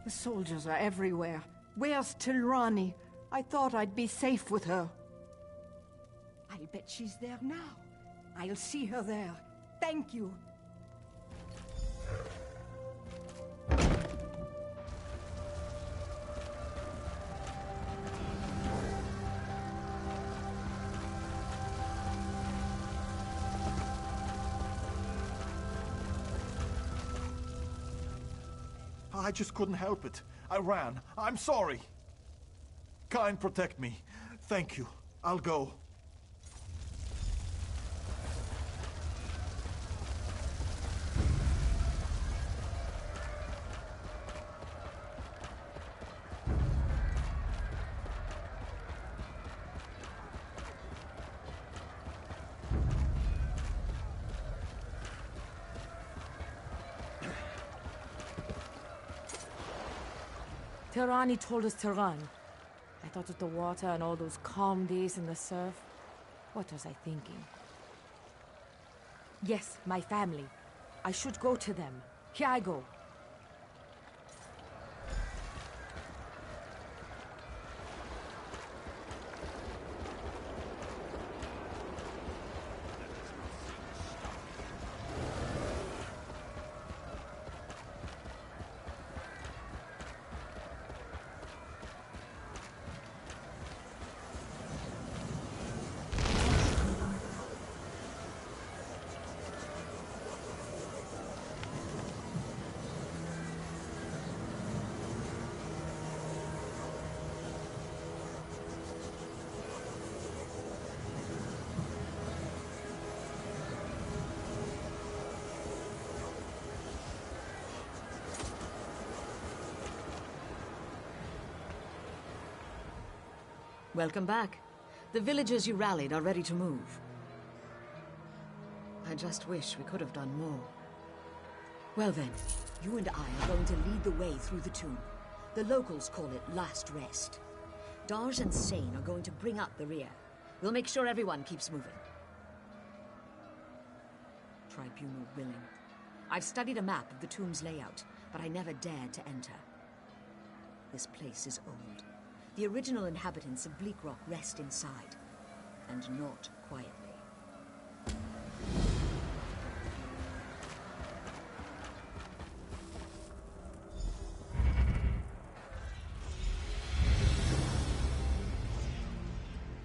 The soldiers are everywhere. Where's Tilrani? I thought I'd be safe with her. I'll bet she's there now. I'll see her there. Thank you. I just couldn't help it. I ran. I'm sorry. Kind, protect me. Thank you. I'll go. Tirani told us to run. I thought of the water and all those calm days in the surf. What was I thinking? Yes, my family. I should go to them. Here I go. Welcome back. The villagers you rallied are ready to move. I just wish we could have done more. Well then, you and I are going to lead the way through the tomb. The locals call it Last Rest. Darj and Sane are going to bring up the rear. We'll make sure everyone keeps moving. Tribunal willing. I've studied a map of the tomb's layout, but I never dared to enter. This place is old. The original inhabitants of Bleak Rock rest inside, and not quietly.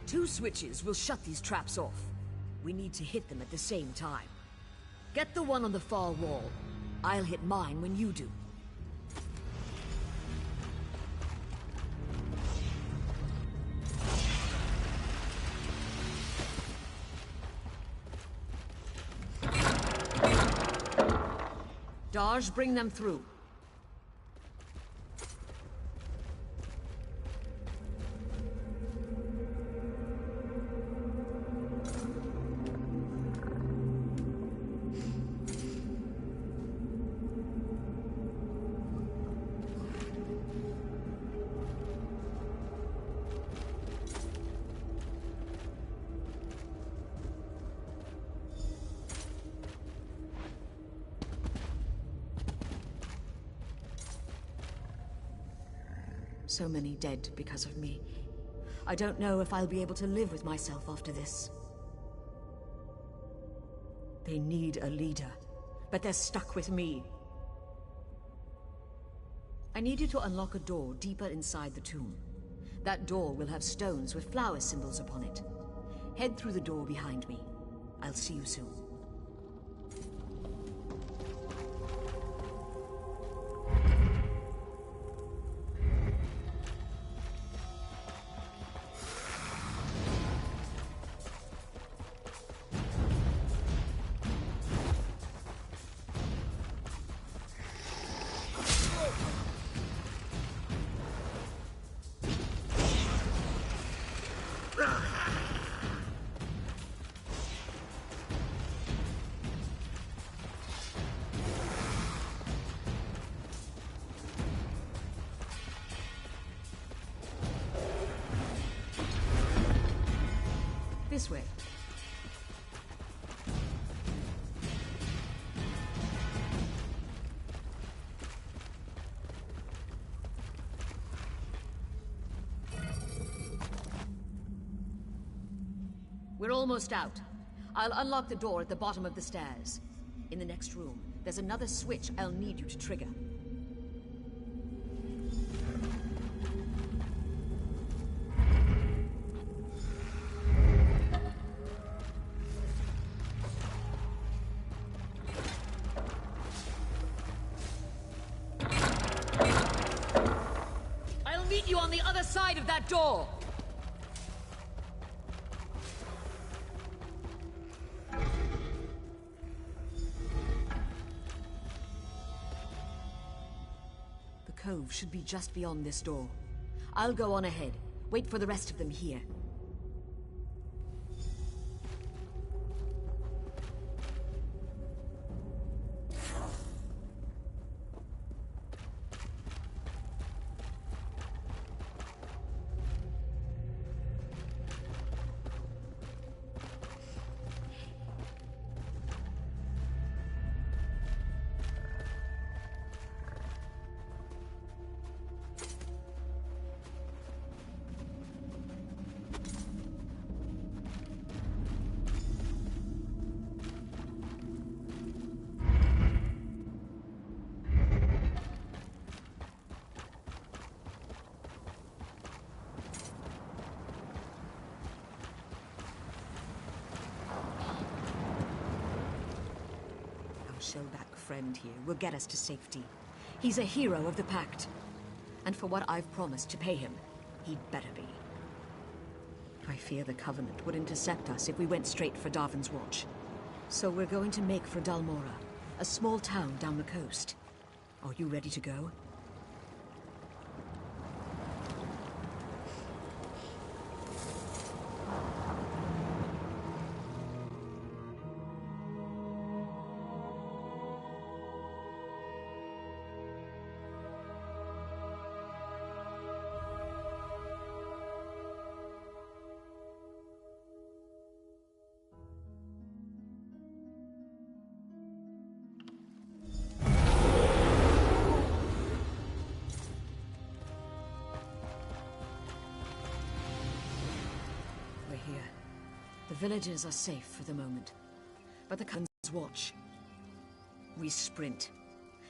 Two switches will shut these traps off. We need to hit them at the same time. Get the one on the far wall. I'll hit mine when you do. Darj, bring them through. So many dead because of me. I don't know if I'll be able to live with myself after this. They need a leader, but they're stuck with me. I need you to unlock a door deeper inside the tomb. That door will have stones with flower symbols upon it. Head through the door behind me. I'll see you soon. This way. We're almost out. I'll unlock the door at the bottom of the stairs. In the next room, there's another switch I'll need you to trigger. I'll meet you on the other side of that door! The cove should be just beyond this door. I'll go on ahead. Wait for the rest of them here. Shellback friend here will get us to safety. He's a hero of the Pact. And for what I've promised to pay him, he'd better be. I fear the Covenant would intercept us if we went straight for Darvin's Watch. So we're going to make for Dalmora, a small town down the coast. Are you ready to go? villages are safe for the moment, but the Covenant's watch. We sprint.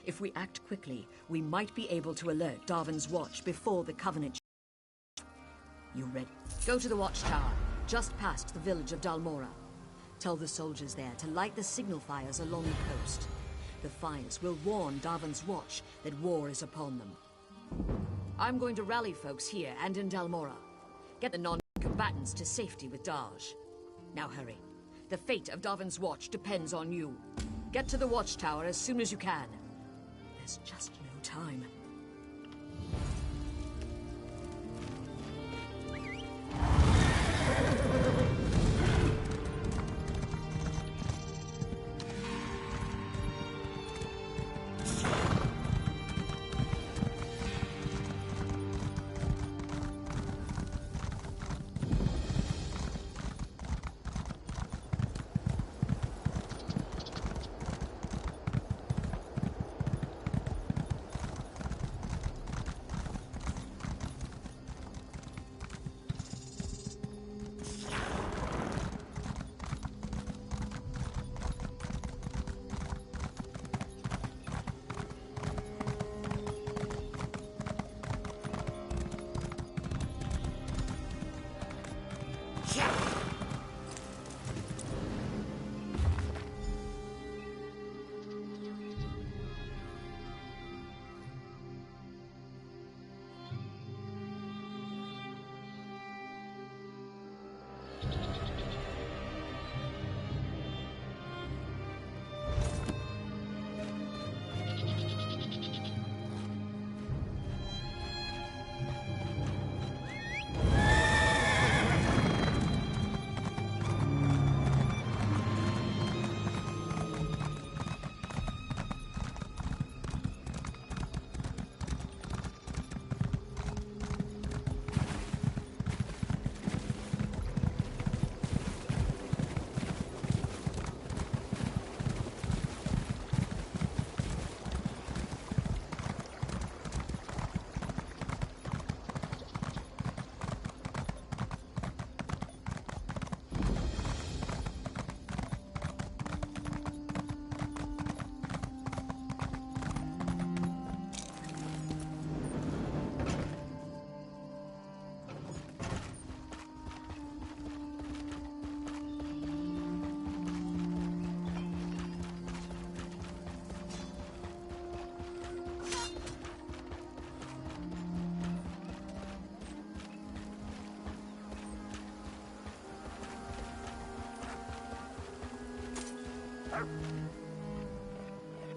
If we act quickly, we might be able to alert Darwin's watch before the Covenant. You ready? Go to the watchtower, just past the village of Dalmora. Tell the soldiers there to light the signal fires along the coast. The fires will warn Darwin's watch that war is upon them. I'm going to rally folks here and in Dalmora. Get the non-combatants to safety with Daj. Now hurry. The fate of Darwin's watch depends on you. Get to the watchtower as soon as you can. There's just no time.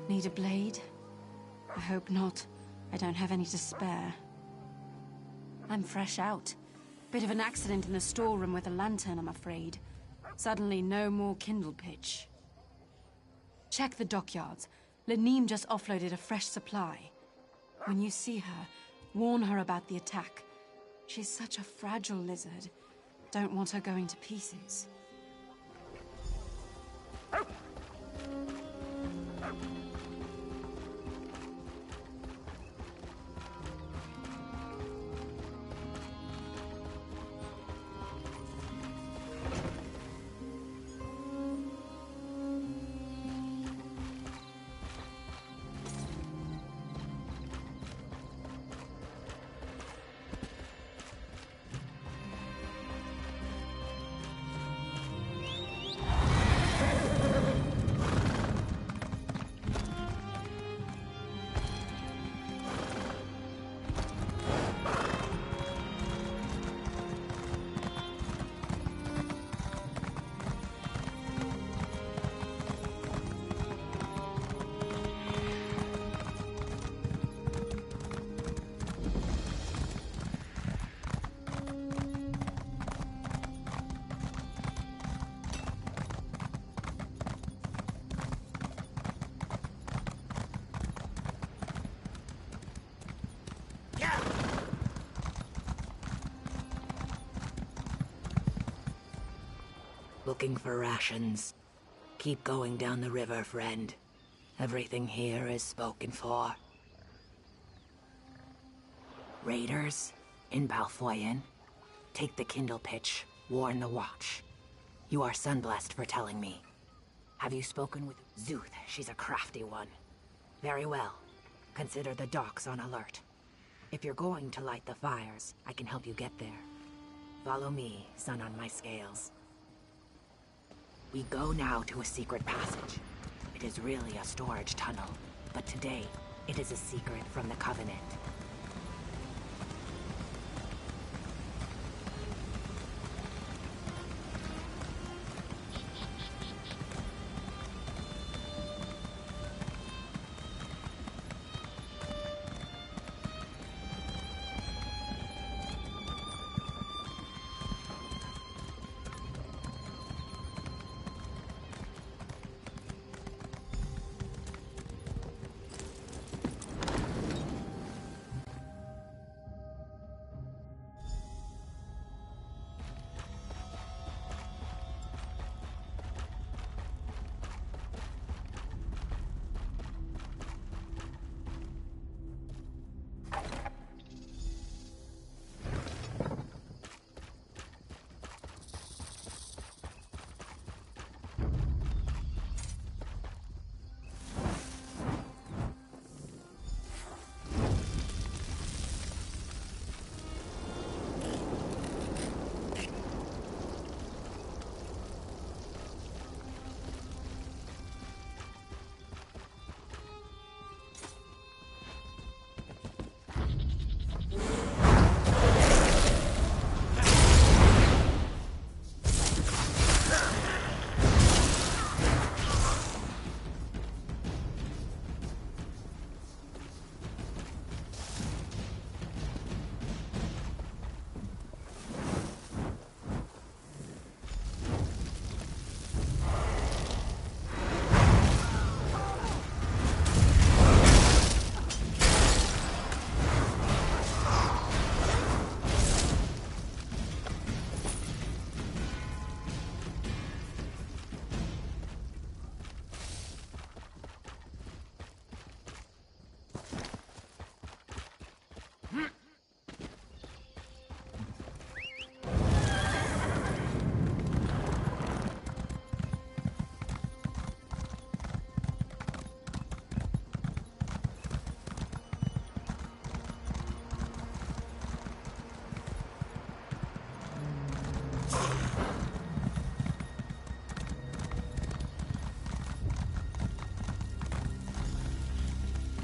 Need a blade? I hope not. I don't have any to spare. I'm fresh out. Bit of an accident in the storeroom with a lantern, I'm afraid. Suddenly, no more kindle pitch. Check the dockyards. Laneem just offloaded a fresh supply. When you see her, warn her about the attack. She's such a fragile lizard. Don't want her going to pieces. Looking for rations. Keep going down the river, friend. Everything here is spoken for. Raiders in Balfoyen. Take the kindle pitch. Warn the watch. You are sunblessed for telling me. Have you spoken with Zuth? She's a crafty one. Very well. Consider the docks on alert. If you're going to light the fires, I can help you get there. Follow me, sun on my scales. We go now to a secret passage. It is really a storage tunnel, but today, it is a secret from the Covenant.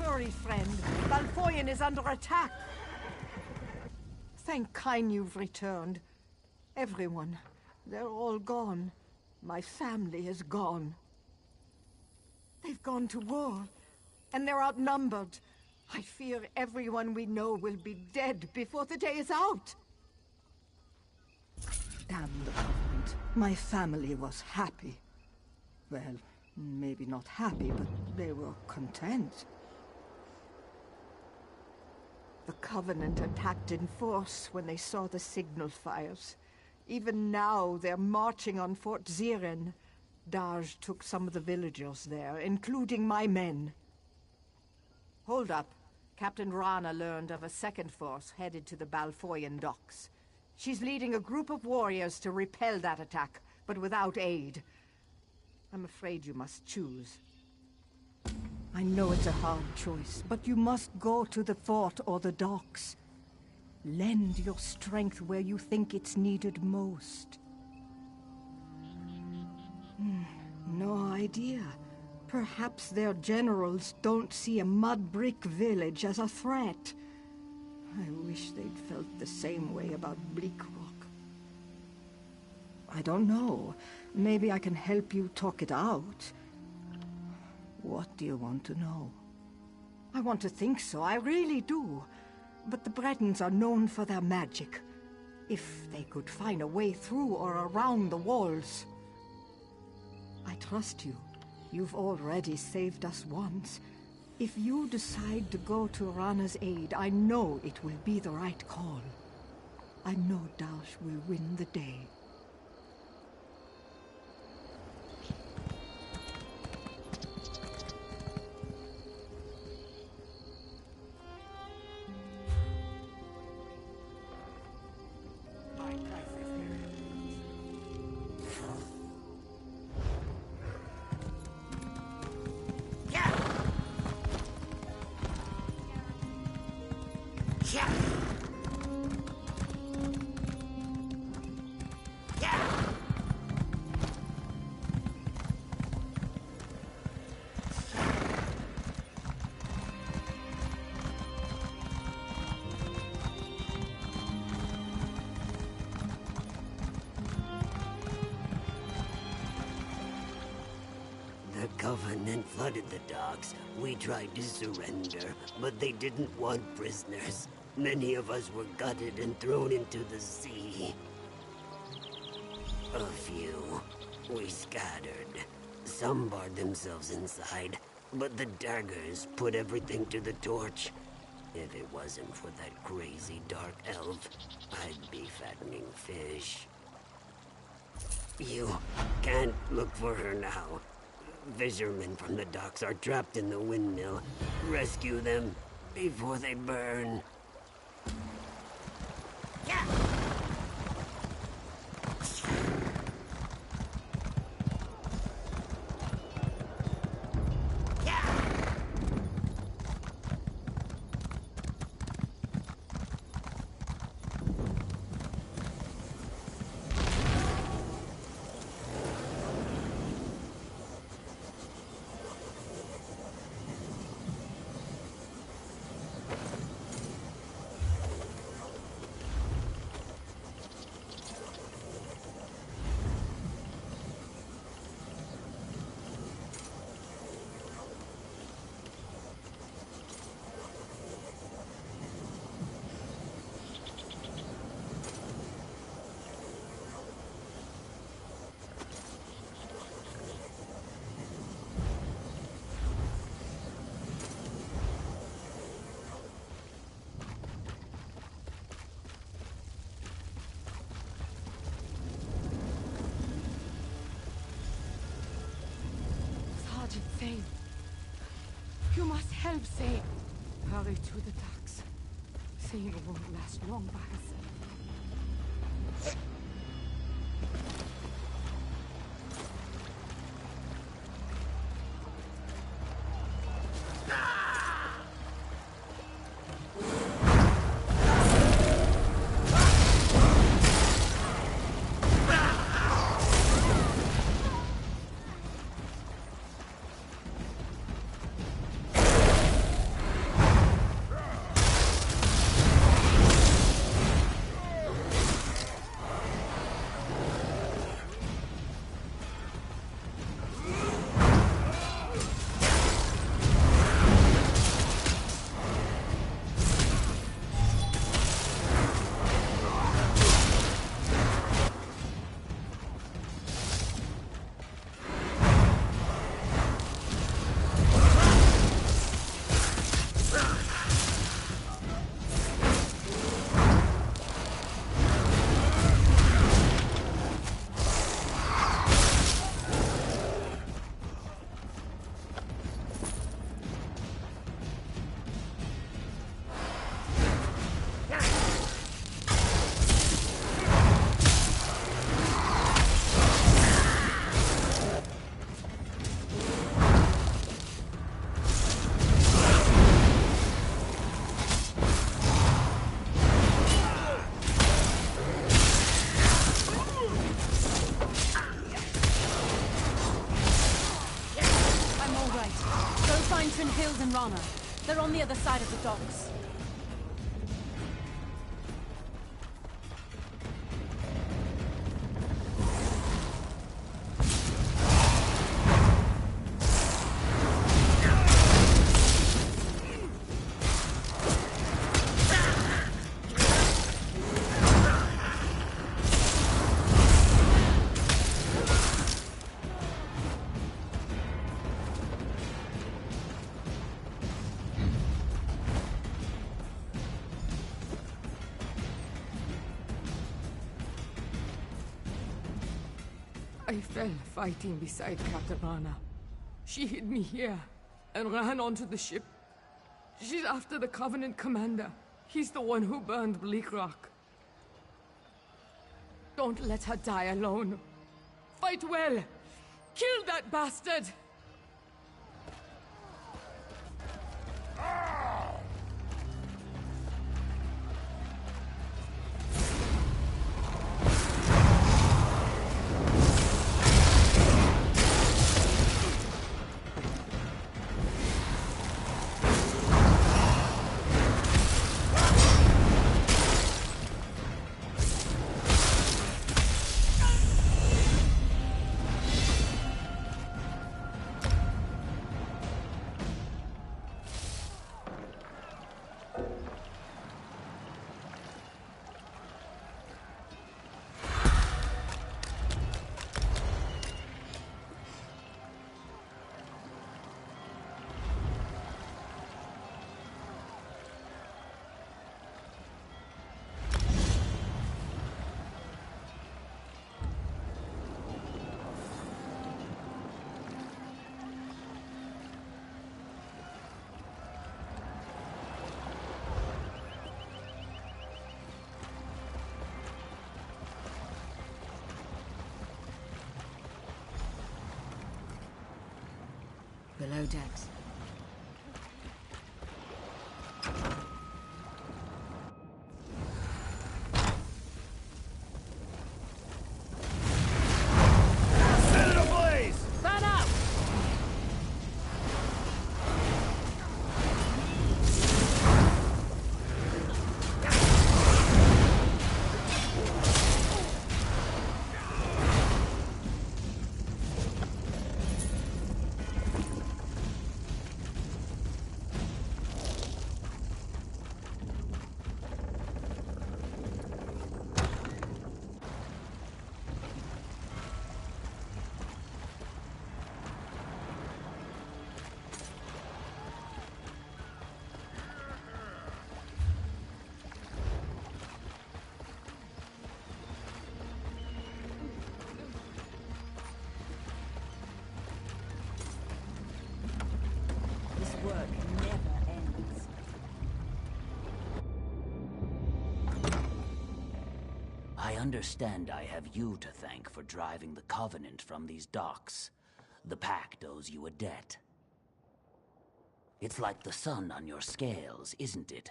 Hurry, friend. Balfoyen is under attack. Thank Kine you've returned. Everyone. They're all gone. My family is gone. They've gone to war, and they're outnumbered. I fear everyone we know will be dead before the day is out. Damn the Covenant. My family was happy. Well, maybe not happy, but they were content. The Covenant attacked in force when they saw the signal fires. Even now, they're marching on Fort Ziren. Daj took some of the villagers there, including my men. Hold up. Captain Rana learned of a second force headed to the Balfoyen docks. She's leading a group of warriors to repel that attack, but without aid. I'm afraid you must choose. I know it's a hard choice, but you must go to the fort or the docks. Lend your strength where you think it's needed most. No idea. Perhaps their generals don't see a mud brick village as a threat. I wish they'd felt the same way about Bleak Rock. I don't know. Maybe I can help you talk it out. What do you want to know? I want to think so, I really do. But the Bretons are known for their magic. If they could find a way through or around the walls. I trust you. You've already saved us once. If you decide to go to Rana's aid, I know it will be the right call. I know Dash will win the day. The Covenant flooded the docks. We tried to surrender, but they didn't want prisoners. Many of us were gutted and thrown into the sea. A few. We scattered. Some barred themselves inside, but the daggers put everything to the torch. If it wasn't for that crazy dark elf, I'd be fattening fish. You can't look for her now. Fishermen from the docks are trapped in the windmill. Rescue them before they burn. Zane, you must help Zane. Hurry to the docks. Zane won't last long by herself. Hills and Rana. They're on the other side of the docks. I fell fighting beside Katarana. She hid me here and ran onto the ship. She's after the Covenant commander. He's the one who burned Bleak Rock. Don't let her die alone. Fight well. Kill that bastard! below decks. Set it ablaze! Burn up! This work never ends. I understand I have you to thank for driving the Covenant from these docks. The Pact owes you a debt. It's like the sun on your scales, isn't it?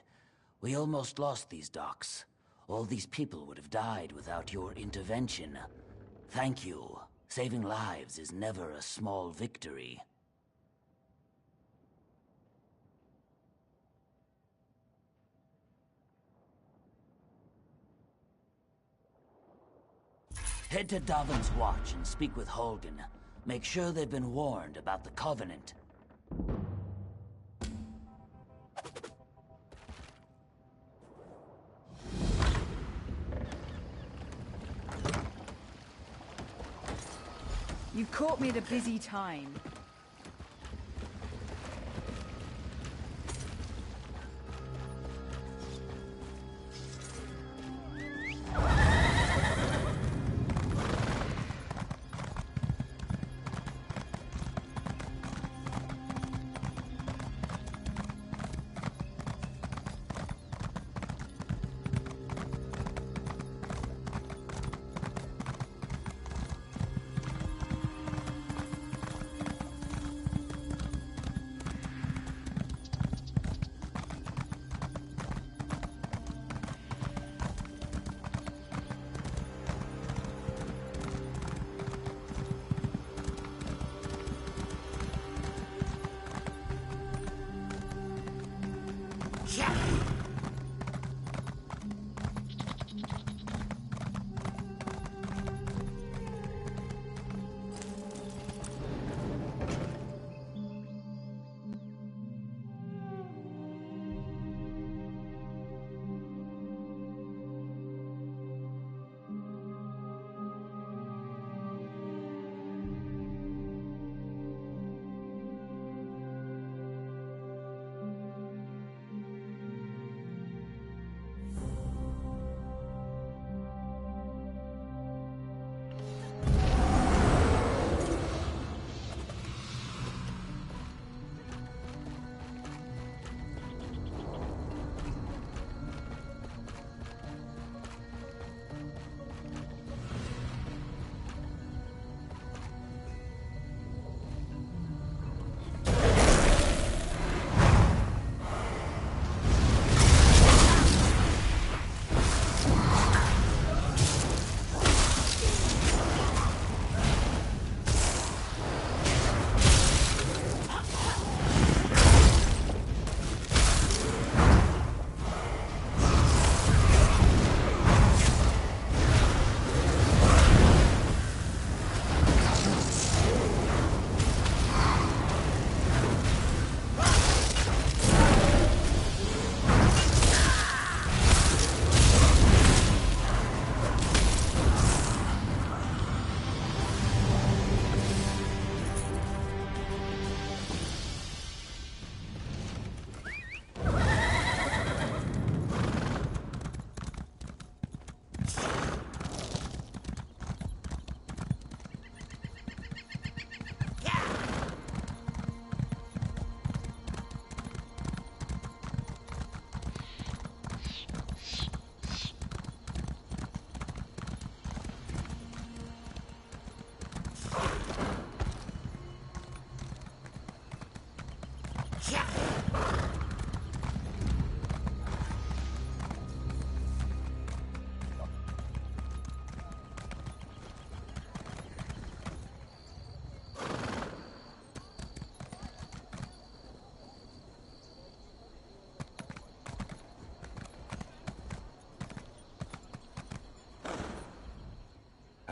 We almost lost these docks. All these people would have died without your intervention. Thank you. Saving lives is never a small victory. Head to Davin's Watch and speak with Holgen. Make sure they've been warned about the Covenant. You caught me at a busy time.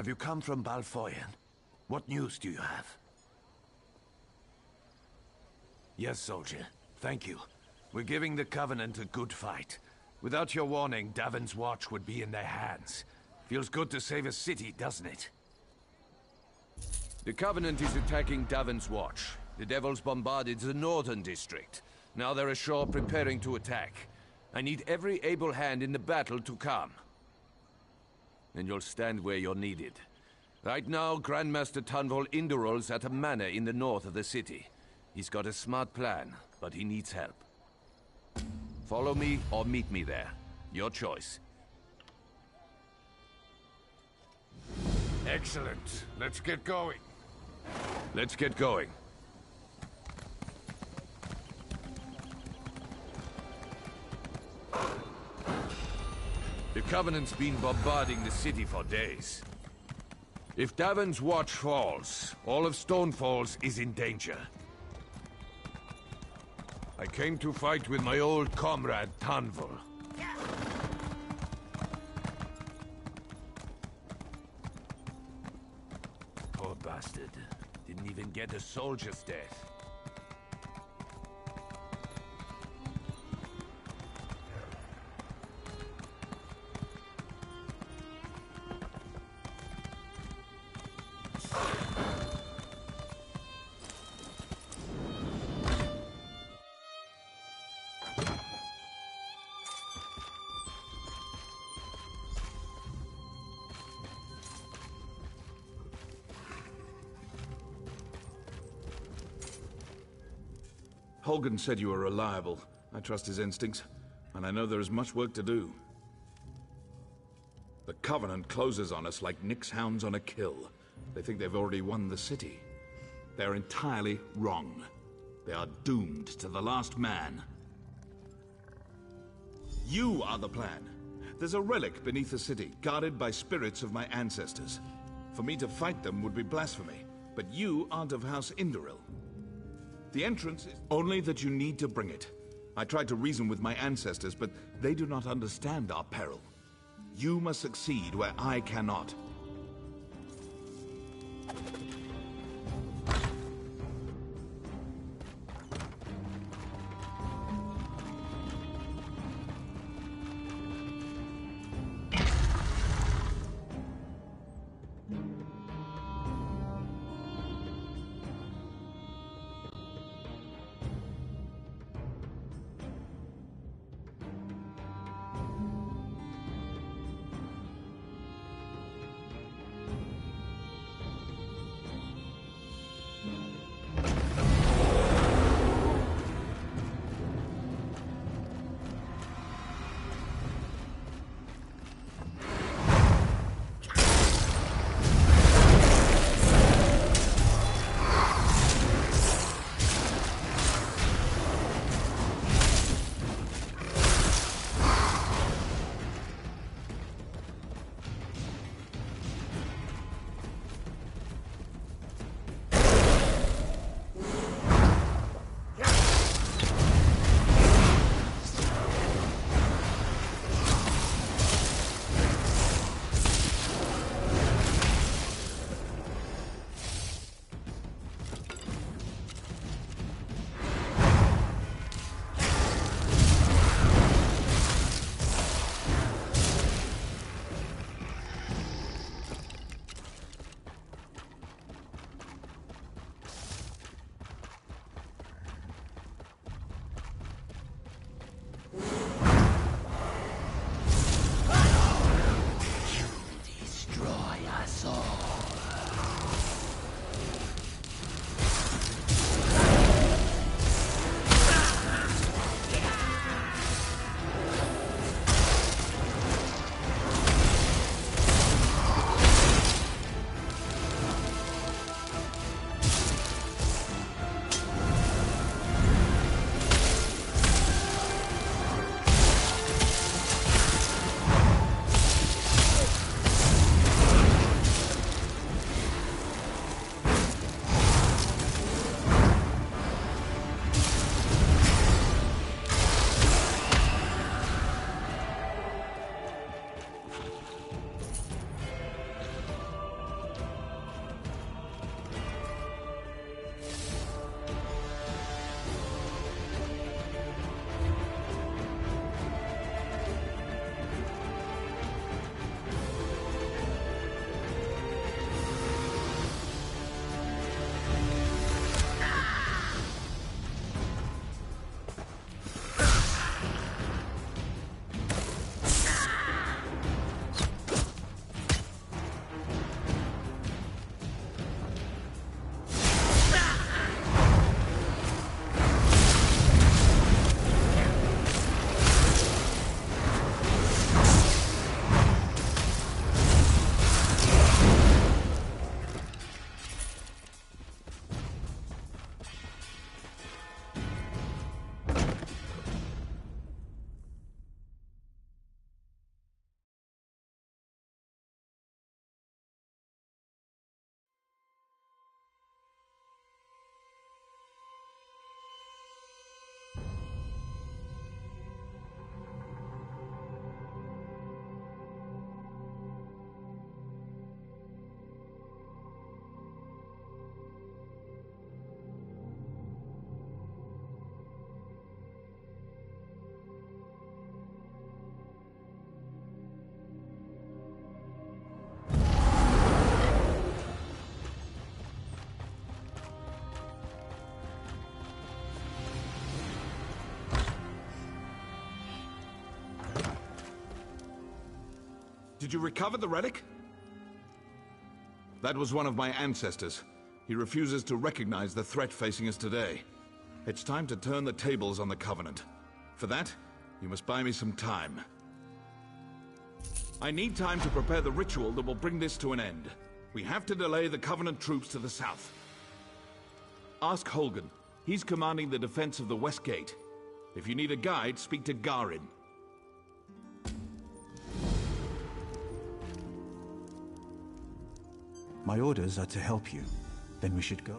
Have you come from Balfoyan? What news do you have? Yes, soldier. Thank you. We're giving the Covenant a good fight. Without your warning, Davon's Watch would be in their hands. Feels good to save a city, doesn't it? The Covenant is attacking Davon's Watch. The Devils bombarded the northern district. Now they're ashore preparing to attack. I need every able hand in the battle to come. And you'll stand where you're needed. Right now, Grandmaster Tunvol Indural's at a manor in the north of the city. He's got a smart plan, but he needs help. Follow me or meet me there. Your choice. Excellent. Let's get going. Let's get going. The Covenant's been bombarding the city for days. If Davon's Watch falls, all of Stonefalls is in danger. I came to fight with my old comrade, Tunvol. Poor bastard. Didn't even get a soldier's death. Holgen said you were reliable. I trust his instincts, and I know there is much work to do. The Covenant closes on us like Nick's hounds on a kill. They think they've already won the city. They're entirely wrong. They are doomed to the last man. You are the plan. There's a relic beneath the city, guarded by spirits of my ancestors. For me to fight them would be blasphemy, but you aren't of House Induril. The entrance is only that you need to bring it. I tried to reason with my ancestors, but they do not understand our peril. You must succeed where I cannot. Did you recover the relic? That was one of my ancestors. He refuses to recognize the threat facing us today. It's time to turn the tables on the Covenant. For that, you must buy me some time. I need time to prepare the ritual that will bring this to an end. We have to delay the Covenant troops to the south. Ask Holgan. He's commanding the defense of the West Gate. If you need a guide, speak to Garin. My orders are to help you. Then we should go.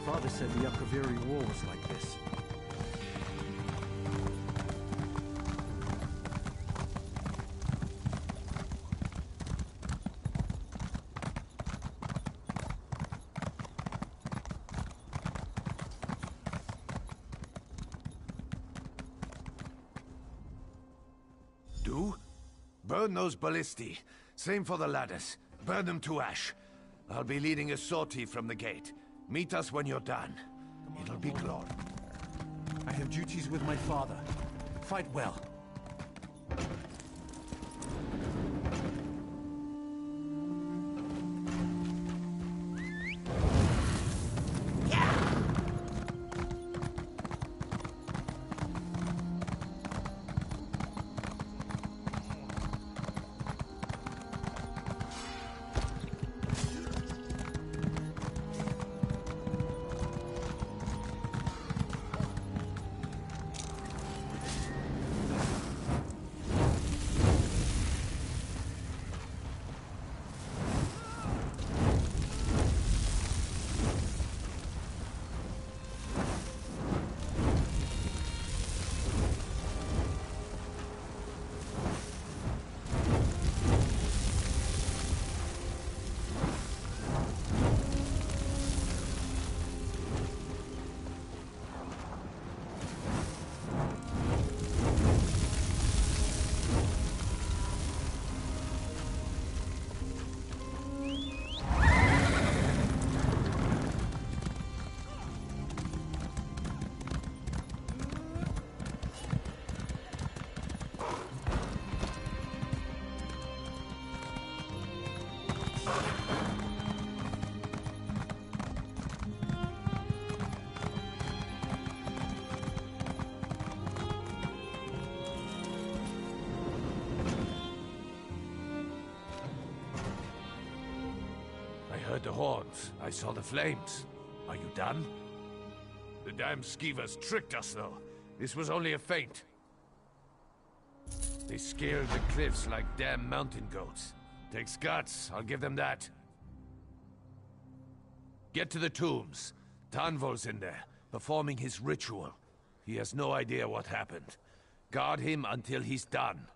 Father said the Akaviri War was like this. Do? Burn those ballistae. Same for the ladders. Burn them to ash. I'll be leading a sortie from the gate. Meet us when you're done. It'll be glory. I have duties with my father. Fight well. I heard the horns. I saw the flames. Are you done? The damn skeevers tricked us, though. This was only a feint. They scaled the cliffs like damn mountain goats. Takes guts, I'll give them that. Get to the tombs. Tanvol's in there, performing his ritual. He has no idea what happened. Guard him until he's done.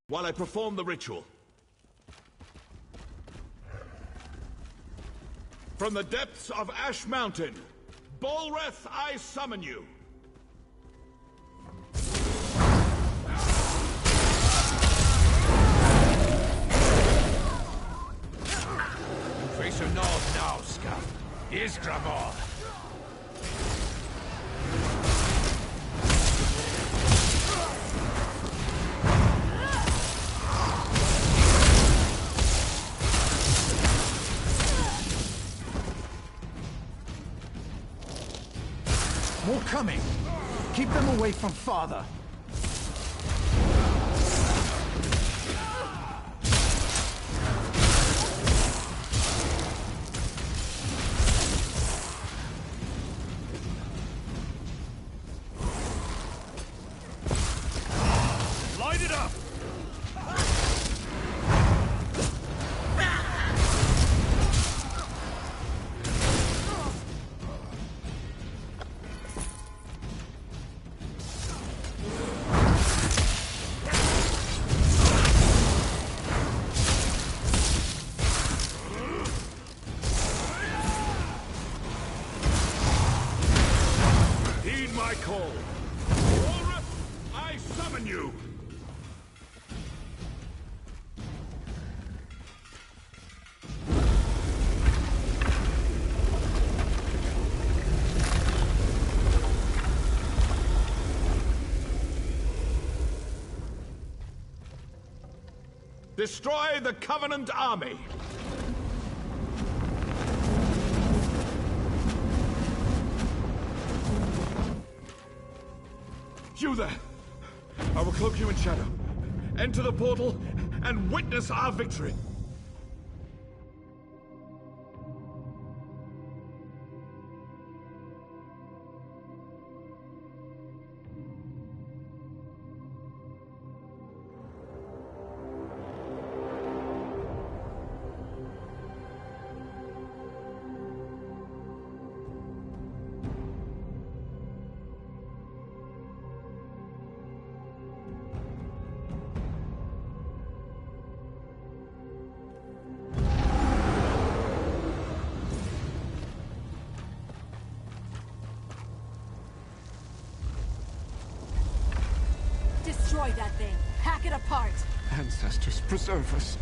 while I perform the ritual. From the depths of Ash Mountain, Bolreth, I summon you. Face her north now, Scum. Isgramor. More coming! Keep them away from Father! Light it up! Heed my call. Bolreth, I summon you. Destroy the Covenant army! You there! I will cloak you in shadow. Enter the portal and witness our victory! Destroy that thing! Hack it apart! Ancestors, preserve us.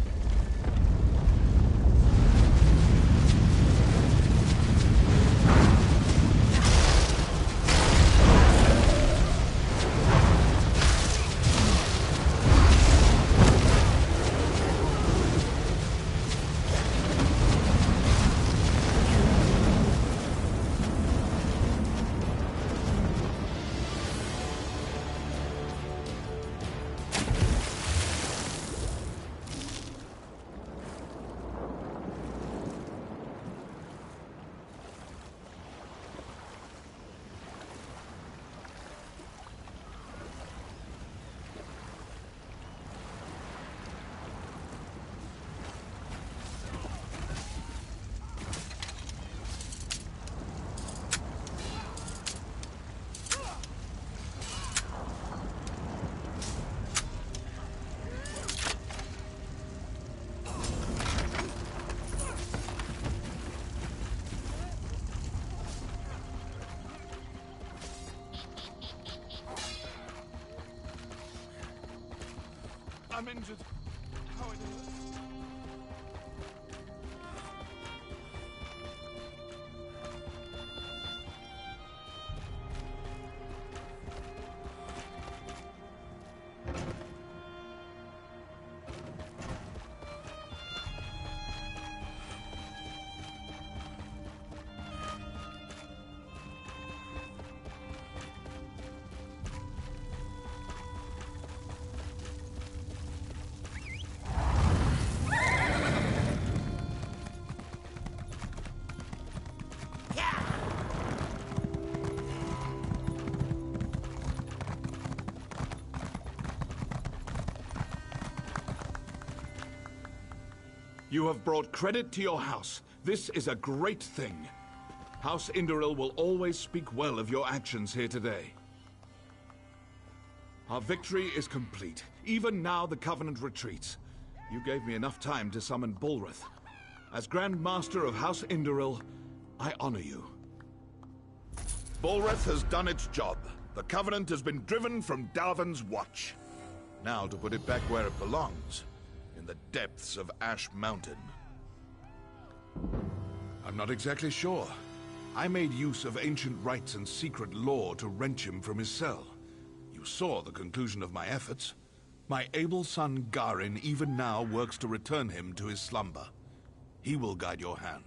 I'm injured. How I do this? You have brought credit to your house. This is a great thing. House Indoril will always speak well of your actions here today. Our victory is complete. Even now, the Covenant retreats. You gave me enough time to summon Bulrith. As Grand Master of House Indoril, I honor you. Bulrith has done its job. The Covenant has been driven from Dalvin's Watch. Now to put it back where it belongs, in the depths of Ash Mountain. I'm not exactly sure. I made use of ancient rites and secret lore to wrench him from his cell. You saw the conclusion of my efforts. My able son Garin even now works to return him to his slumber. He will guide your hand.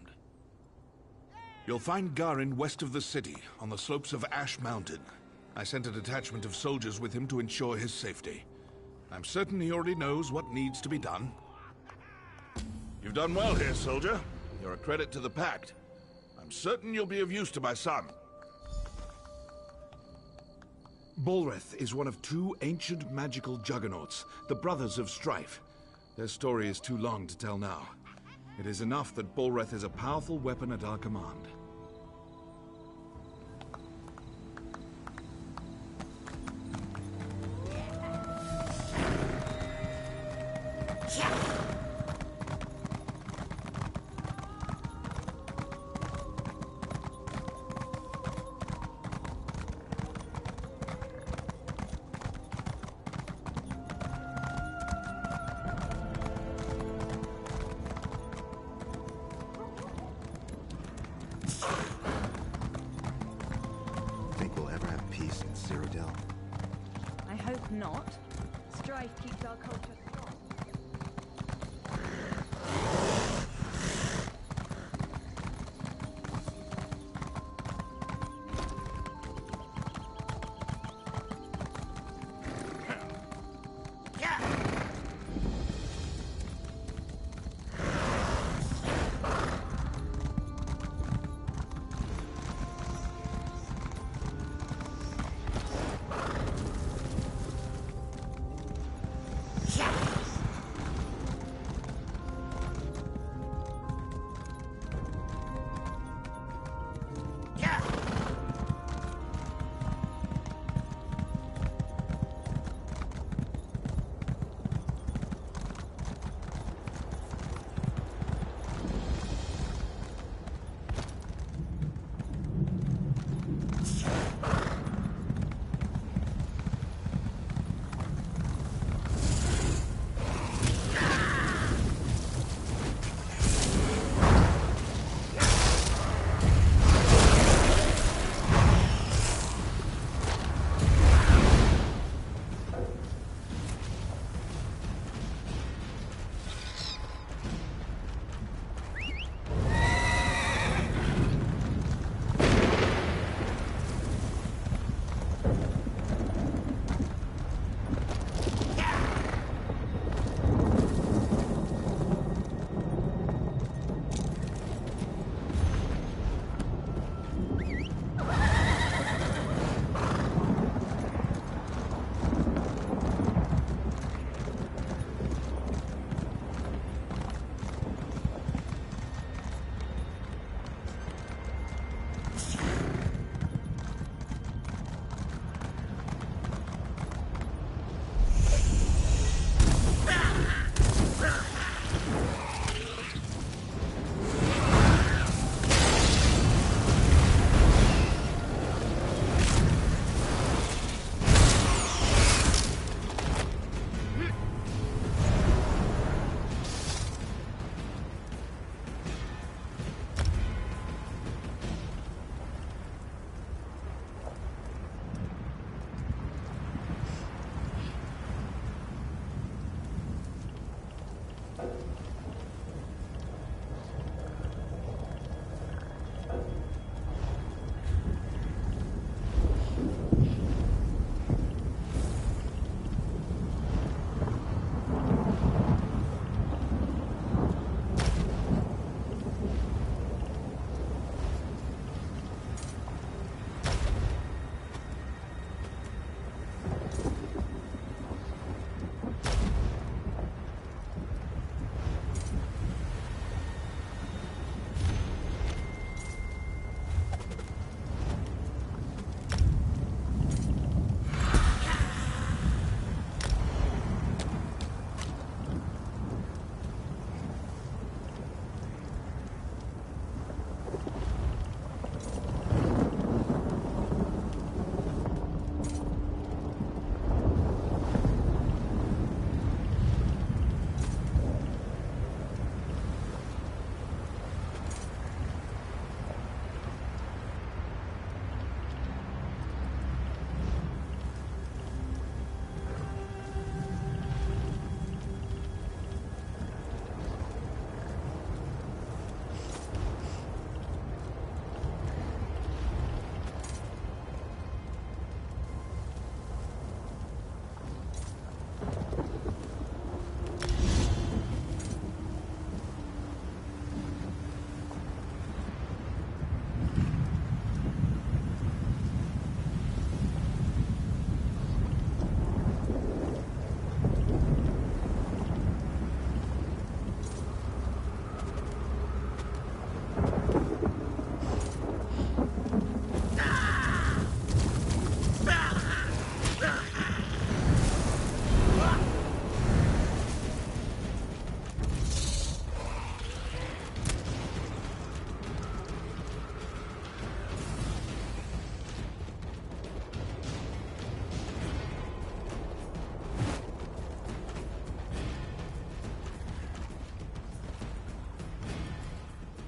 You'll find Garin west of the city, on the slopes of Ash Mountain. I sent a detachment of soldiers with him to ensure his safety. I'm certain he already knows what needs to be done. You've done well here, soldier. You're a credit to the Pact. I'm certain you'll be of use to my son. Bulrith is one of two ancient magical juggernauts, the Brothers of Strife. Their story is too long to tell now. It is enough that Bulrith is a powerful weapon at our command. Think we'll ever have peace in Cyrodiil? I hope not. Strife keeps our culture strong. Yeah!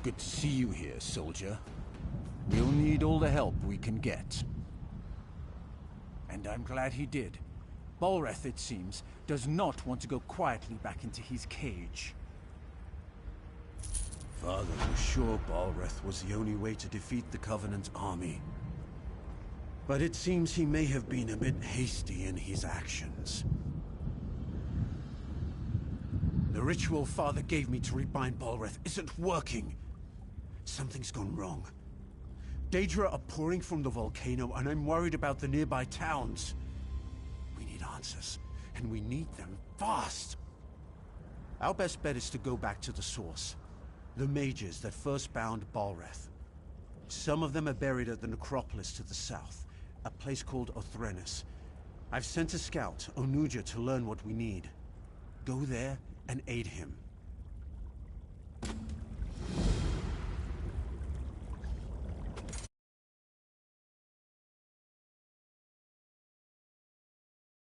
Good to see you here, soldier. We'll need all the help we can get. And I'm glad he did. Balreth, it seems, does not want to go quietly back into his cage. Father was sure Balreth was the only way to defeat the Covenant army. But it seems he may have been a bit hasty in his actions. The ritual Father gave me to rebind Balreth isn't working. Something's gone wrong. Daedra are pouring from the volcano, and I'm worried about the nearby towns. We need answers, and we need them fast. Our best bet is to go back to the source. The mages that first bound Balreth. Some of them are buried at the necropolis to the south, a place called Othrenis. I've sent a scout, Onuja, to learn what we need. Go there and aid him.